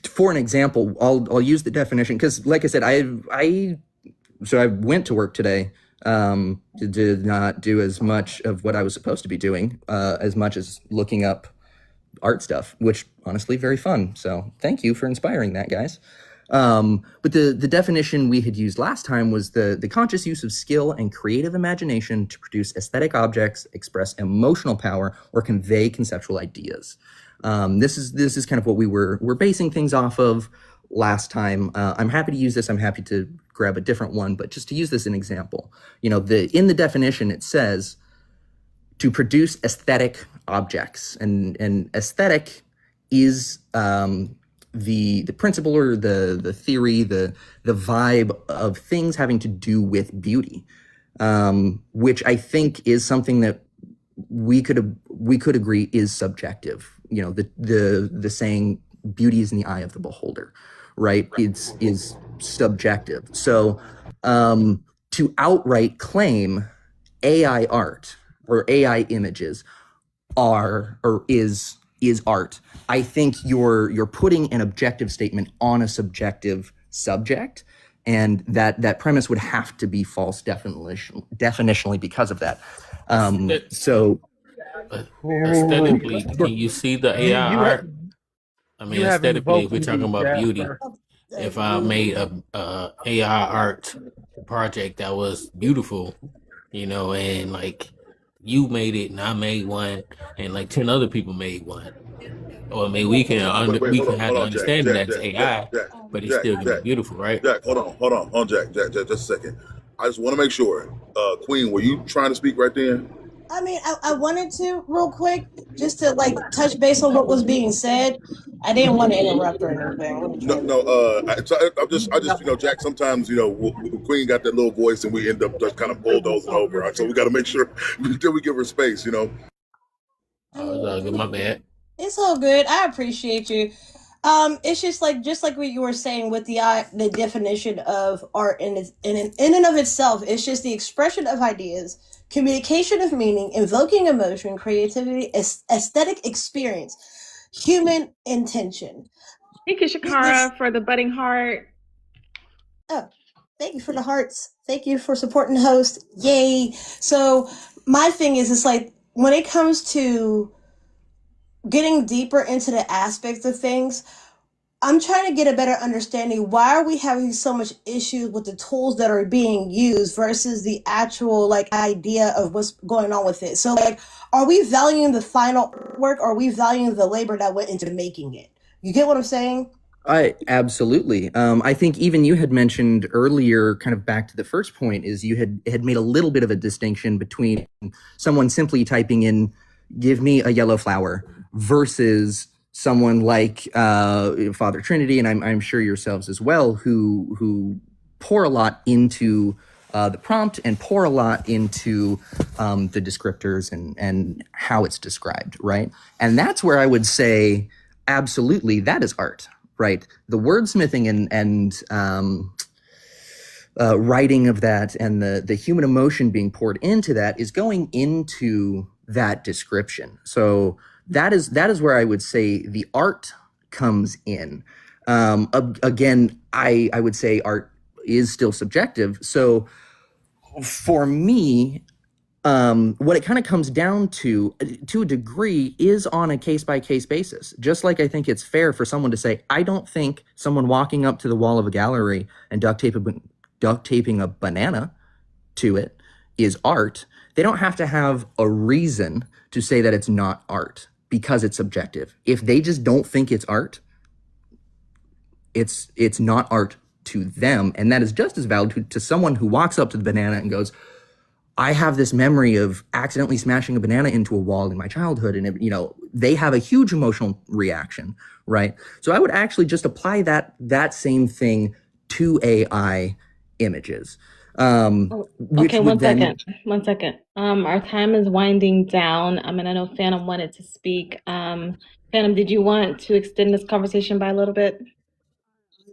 for an example, I'll use the definition because, like I said, I went to work today. Did not do as much of what I was supposed to be doing, as much as looking up art stuff, which honestly very fun. So thank you for inspiring that, guys. But the definition we had used last time was the conscious use of skill and creative imagination to produce aesthetic objects, express emotional power, or convey conceptual ideas. This is kind of what we're basing things off of last time. I'm happy to use this. I'm happy to grab a different one, but just to use this as an example, in the definition it says to produce aesthetic objects, and aesthetic is the principle or the theory, the vibe of things having to do with beauty, which I think is something that we could agree is subjective. The saying beauty is in the eye of the beholder, right? Is subjective. So to outright claim AI art or AI images is art, I think you're putting an objective statement on a subjective subject, and that premise would have to be false definitionally because of that. So aesthetically, can you see the AI art? I mean, you have aesthetically, if invoked we're me, talking about beauty, Jasper. if I made a AI art project that was beautiful, and like you made it and I made one, and like 10 other people made one, or maybe we can have Hold the on, Jack, understanding that it's AI, Jack, but it's still gonna be beautiful, right? Jack, hold on, Jack, just a second. I just want to make sure, Queen, were you trying to speak right then? I mean, I wanted to real quick just to touch base on what was being said. I didn't want to interrupt or anything. Let me try Jack. Sometimes Queen got that little voice, and we end up just kind of bulldozing over her. So we got to make sure that we give her space. Oh, it's all good. My bad. It's all good. I appreciate you. It's just like what you were saying with the definition of art in and of itself. It's just the expression of ideas, communication of meaning, invoking emotion, creativity, aesthetic experience, human intention. Thank you, Shakara, for the budding heart. Oh, thank you for the hearts. Thank you for supporting the host. Yay. So my thing is, it's like when it comes to getting deeper into the aspects of things, I'm trying to get a better understanding. Why are we having so much issues with the tools that are being used versus the actual idea of what's going on with it? So are we valuing the final work, or are we valuing the labor that went into making it? You get what I'm saying? Absolutely. I think even you had mentioned earlier, kind of back to the first point, is you had made a little bit of a distinction between someone simply typing in, give me a yellow flower, versus someone like Father Trinity, and I'm sure yourselves as well, who pour a lot into the prompt and pour a lot into the descriptors and how it's described, right? And that's where I would say, absolutely, that is art, right? The wordsmithing and writing of that, and the human emotion being poured into that, is going into that description. So that is where I would say the art comes in. Again, I would say art is still subjective. So for me, what it kind of comes down to a degree, is on a case-by-case basis. Just like I think it's fair for someone to say, I don't think someone walking up to the wall of a gallery and duct taping a banana to it is art. They don't have to have a reason to say that it's not art, because it's subjective. If they just don't think it's art, it's not art to them. And that is just as valid to someone who walks up to the banana and goes, I have this memory of accidentally smashing a banana into a wall in my childhood, and they have a huge emotional reaction, right? So I would actually just apply that same thing to AI images. Okay, one second. Our time is winding down. I know Phantom wanted to speak. Phantom, did you want to extend this conversation by a little bit?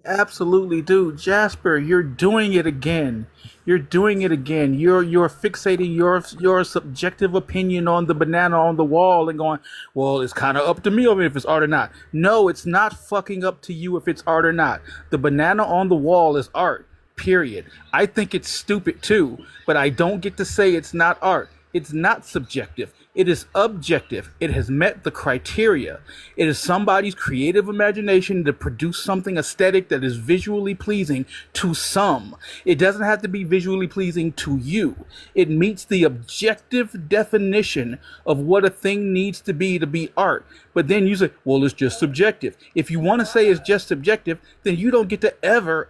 Absolutely do. Jasper, you're doing it again. You're doing it again. You're fixating your subjective opinion on the banana on the wall and going, well, it's kind of up to me if it's art or not. No, it's not fucking up to you if it's art or not. The banana on the wall is art. Period. I think it's stupid too, but I don't get to say it's not art. It's not subjective. It is objective. It has met the criteria. It is somebody's creative imagination to produce something aesthetic that is visually pleasing to some. It doesn't have to be visually pleasing to you. It meets the objective definition of what a thing needs to be art. But then you say, well, it's just subjective. If you want to say it's just subjective, then you don't get to ever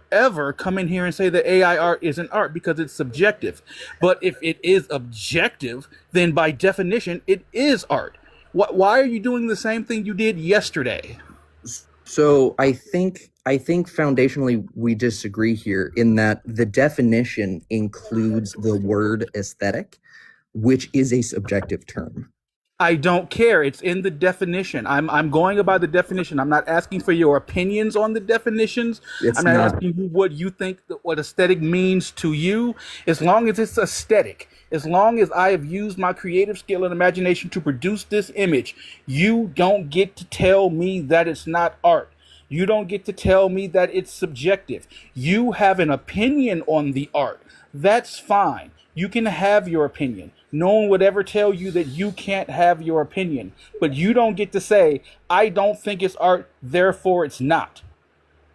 come in here and say that AI art isn't art, because it's subjective. But if it is objective, then by definition, it is art. Why are you doing the same thing you did yesterday? So I think foundationally we disagree here in that the definition includes the word aesthetic, which is a subjective term. I don't care. It's in the definition. I'm going by the definition. I'm not asking for your opinions on the definitions. I'm not asking you what you think what aesthetic means to you. As long as it's aesthetic, as long as I have used my creative skill and imagination to produce this image, you don't get to tell me that it's not art. You don't get to tell me that it's subjective. You have an opinion on the art. That's fine. You can have your opinion. No one would ever tell you that you can't have your opinion. But you don't get to say, I don't think it's art, therefore it's not.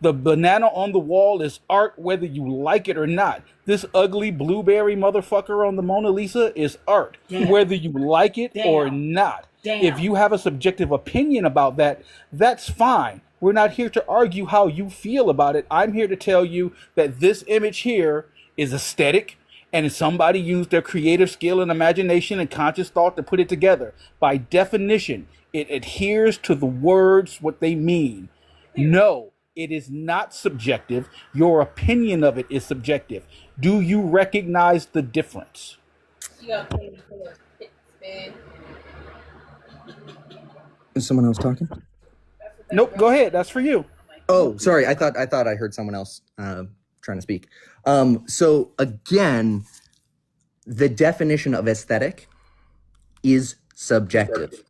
The banana on the wall is art whether you like it or not. This ugly blueberry motherfucker on the Mona Lisa is art, whether you like it or not. If you have a subjective opinion about that, that's fine. We're not here to argue how you feel about it. I'm here to tell you that this image here is aesthetic, and somebody used their creative skill and imagination and conscious thought to put it together. By definition, it adheres to the words, what they mean. No, it is not subjective. Your opinion of it is subjective. Do you recognize the difference? Is someone else talking? Nope, go ahead. That's for you. Oh, sorry. I thought I heard someone else trying to speak. So again, the definition of aesthetic is subjective.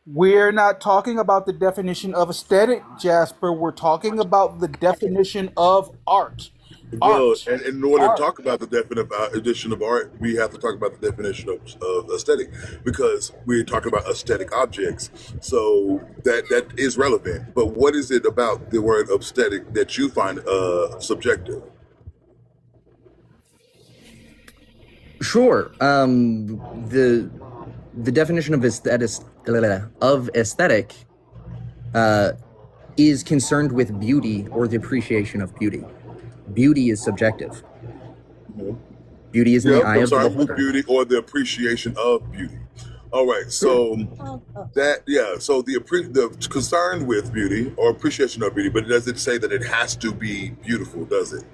We're not talking about the definition of aesthetic, Jasper. We're talking about the definition of art. Well, and in order to talk about the definition of art, we have to talk about the definition of aesthetic, because we're talking about aesthetic objects. So that is relevant. But what is it about the word aesthetic that you find subjective? Sure. The definition of aesthetic is concerned with beauty or the appreciation of beauty. Beauty is subjective. Beauty is in the eye of the beholder. Beauty or the appreciation of beauty. All right, so so the concern with beauty or appreciation of beauty, but does it say that it has to be beautiful? Does it?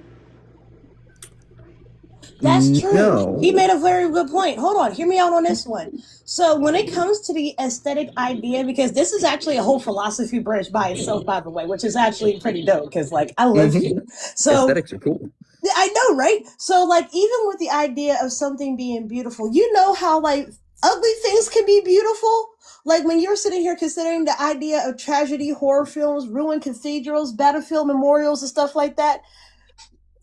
That's true. No. He made a very good point. Hold on, hear me out on this one. So when it comes to the aesthetic idea, because this is actually a whole philosophy branch by itself, by the way, which is actually pretty dope, because I live here. So aesthetics are cool. I know, right? So even with the idea of something being beautiful, how ugly things can be beautiful. Like when you're sitting here considering the idea of tragedy, horror films, ruined cathedrals, battlefield memorials, and stuff like that,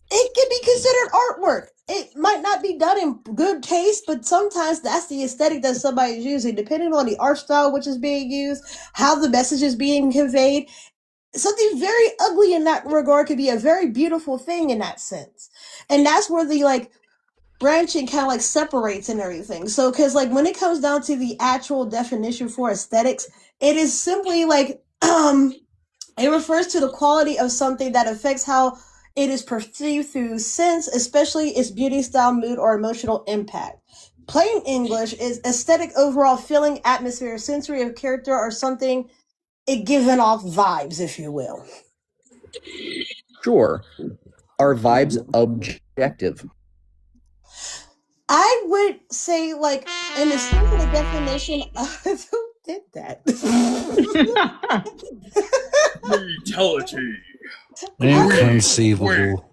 it can be considered artwork. It might not be done in good taste, but sometimes that's the aesthetic that somebody's using, depending on the art style which is being used, how the message is being conveyed. Something very ugly in that regard could be a very beautiful thing in that sense. And that's where the like branching kind of like separates and everything. So, because like when it comes down to the actual definition for aesthetics, it is simply like it refers to the quality of something that affects how it is perceived through sense, especially its beauty, style, mood, or emotional impact. Plain English is aesthetic overall feeling, atmosphere, sensory of character, or something it giving off vibes, if you will. Sure. Are vibes objective? I would say, like, in the sense of the definition of who did that? Fatality. Inconceivable.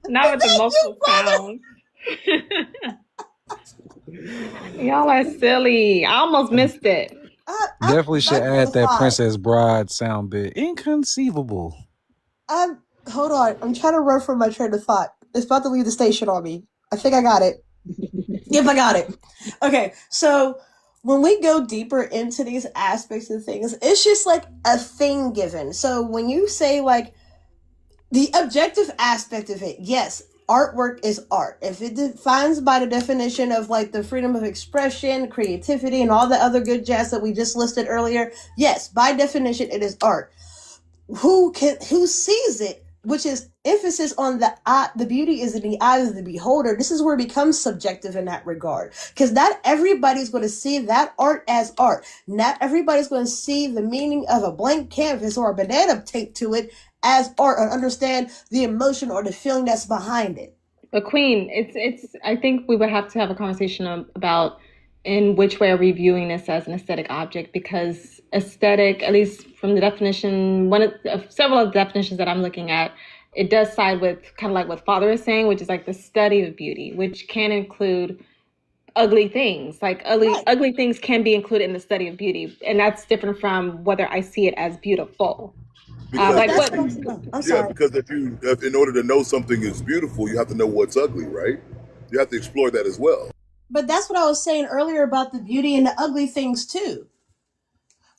Not with the multiple sounds. Y'all are silly. I almost missed it. Definitely should add that Princess Bride sound bit. Inconceivable. Hold on. I'm trying to run from my train of thought. It's about to leave the station on me. I think I got it. Yep, I got it. Okay, so when we go deeper into these aspects of things, it's just like a thing given. So when you say like the objective aspect of it, yes, artwork is art. If it defines by the definition of like the freedom of expression, creativity, and all the other good jazz that we just listed earlier, yes, by definition, it is art. Who sees it, which is emphasis on the eye, the beauty is in the eyes of the beholder. This is where it becomes subjective in that regard, because not everybody's going to see that art as art. Not everybody's going to see the meaning of a blank canvas or a banana taped to it as art, or understand the emotion or the feeling that's behind it. But Queen, it's. I think we would have to have a conversation about in which way are we viewing this as an aesthetic object, because aesthetic, at least from the definition, one of several of the definitions that I'm looking at, it does side with kind of like what Father is saying, which is like the study of beauty, which can include ugly things. Like ugly things can be included in the study of beauty, and that's different from whether I see it as beautiful. Because Like if what? you, because if in order to know something is beautiful, you have to know what's ugly, right? You have to explore that as well. But that's what I was saying earlier about the beauty and the ugly things too.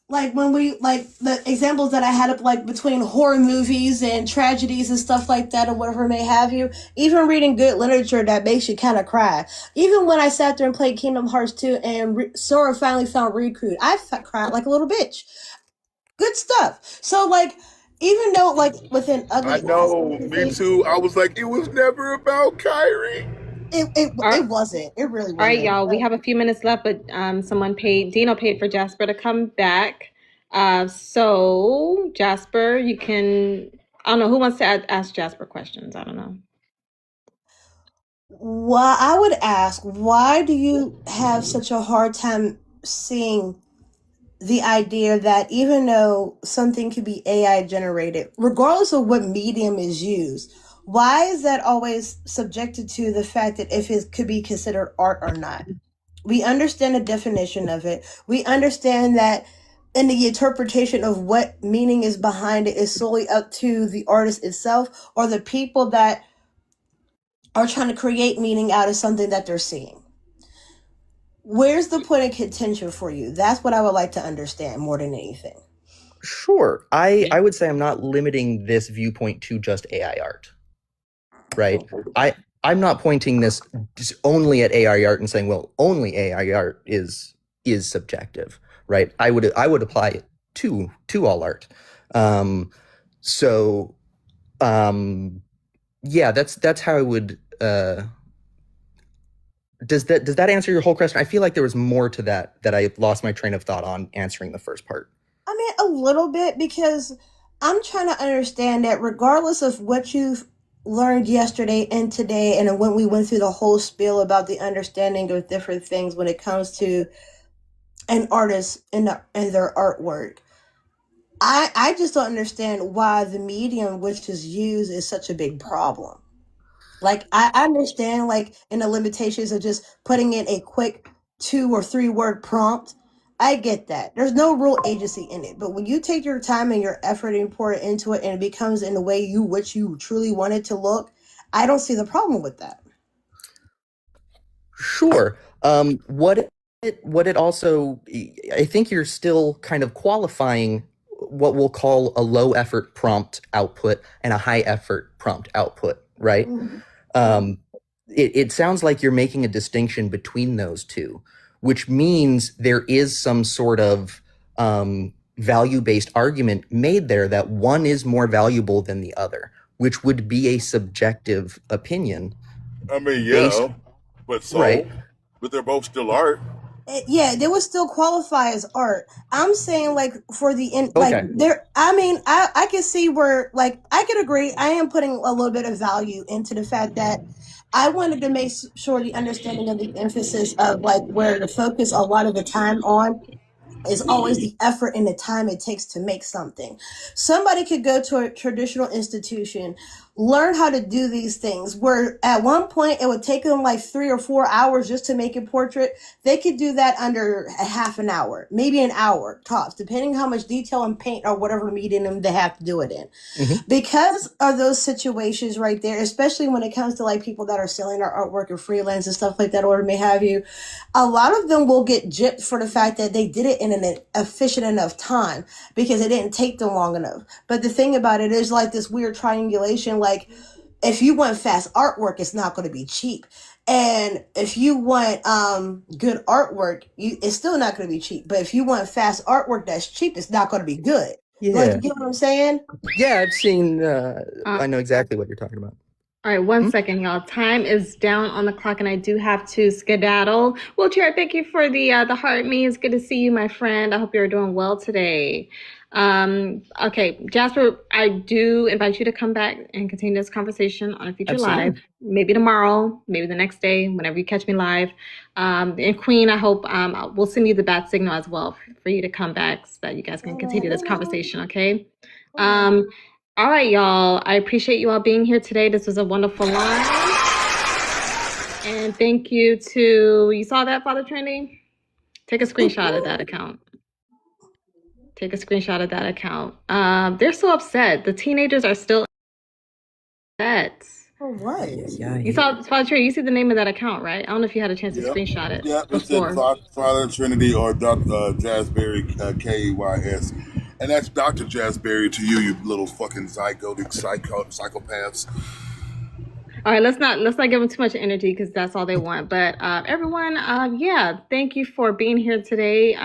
Like when we like the examples that I had up, like between horror movies and tragedies and stuff like that, or whatever may have you. Even reading good literature that makes you kind of cry. Even when I sat there and played Kingdom Hearts 2 and Sora finally found Riku, I cried like a little bitch. Good stuff. So like, even though like within ugly, I know, me too. I was like, it was never about Kyrie. It wasn't. It really wasn't. All right, y'all. We have a few minutes left, but Dino paid for Jasper to come back. So Jasper, you can. I don't know who wants to ask Jasper questions. I don't know. Well, I would ask, why do you have such a hard time seeing the idea that even though something could be AI generated, regardless of what medium is used, why is that always subjected to the fact that if it could be considered art or not? We understand the definition of it. We understand that in the interpretation of what meaning is behind it is solely up to the artist itself or the people that are trying to create meaning out of something that they're seeing. Where's the point of contention for you? That's what I would like to understand more than anything. Sure. I would say I'm not limiting this viewpoint to just AI art. Right? I'm not pointing this just only at AI art and saying, well, only AI art is subjective, right? I would apply it to all art. Yeah, that's how I would does that answer your whole question? I feel like there was more to that I lost my train of thought on answering the first part. I mean, a little bit, because I'm trying to understand that regardless of what you've learned yesterday and today, and when we went through the whole spiel about the understanding of different things when it comes to an artist and their artwork, I just don't understand why the medium which is used is such a big problem. Like I understand like in the limitations of just putting in a quick 2 or 3 word prompt. I get that. There's no real agency in it. But when you take your time and your effort and pour it into it and it becomes in the way which you truly want it to look, I don't see the problem with that. Sure. What it also, I think you're still kind of qualifying what we'll call a low effort prompt output and a high effort prompt output, right? It sounds like you're making a distinction between those two, which means there is some sort of value-based argument made there that one is more valuable than the other, which would be a subjective opinion. I mean, based- yeah, but so, right. but they're both still art. Yeah, they would still qualify as art. I'm saying like for the like Okay. there. I mean, I can see where like I could agree. I am putting a little bit of value into the fact that I wanted to make sure the understanding of the emphasis of like where the focus a lot of the time on is always the effort and the time it takes to make something. Somebody could go to a traditional institution, learn how to do these things, where at one point it would take them like 3 or 4 hours just to make a portrait. They could do that under a half an hour, maybe an hour tops, depending how much detail and paint or whatever medium they have to do it in. Because of those situations right there, especially when it comes to like people that are selling their artwork or freelance and stuff like that, or may have you, a lot of them will get gypped for the fact that they did it in an efficient enough time because it didn't take them long enough. But the thing about it is like this weird triangulation, like if you want fast artwork, it's not going to be cheap. And if you want good artwork, it's still not going to be cheap. But if you want fast artwork that's cheap, it's not going to be good. Yeah. Like, you get what I'm saying? Yeah, I've seen, I know exactly what you're talking about. All right, one second, y'all. Time is down on the clock, and I do have to skedaddle. Wheelchair, thank you for the heart me. It's good to see you, my friend. I hope you're doing well today. Okay, Jasper, I do invite you to come back and continue this conversation on a future Absolutely. live. Maybe tomorrow, maybe the next day, whenever you catch me live. And Queen, I hope we'll send you the bat signal as well for you to come back so that you guys can continue this conversation, okay? All right, y'all. I appreciate you all being here today. This was a wonderful live. And thank you to, you saw that, Father Trinity? Take a screenshot of that account. Take a screenshot of that account. They're so upset. The teenagers are still upset. For what? You saw, Father Trinity, you see the name of that account, right? I don't know if you had a chance to screenshot it Yeah, it said before. Father Trinity or Dr. Jazzberry, K-E-Y-S. And that's Dr. Jazzberry to you, you little fucking psychotic psychopaths. All right, let's not give them too much energy because that's all they want. But everyone, yeah, thank you for being here today.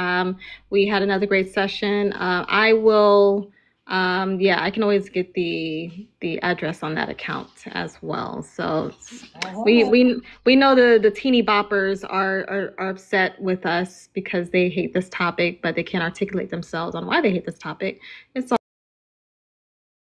We had another great session. I will, yeah, I can always get the address on that account as well. So we know the teeny boppers are upset with us because they hate this topic, but they can't articulate themselves on why they hate this topic. It's all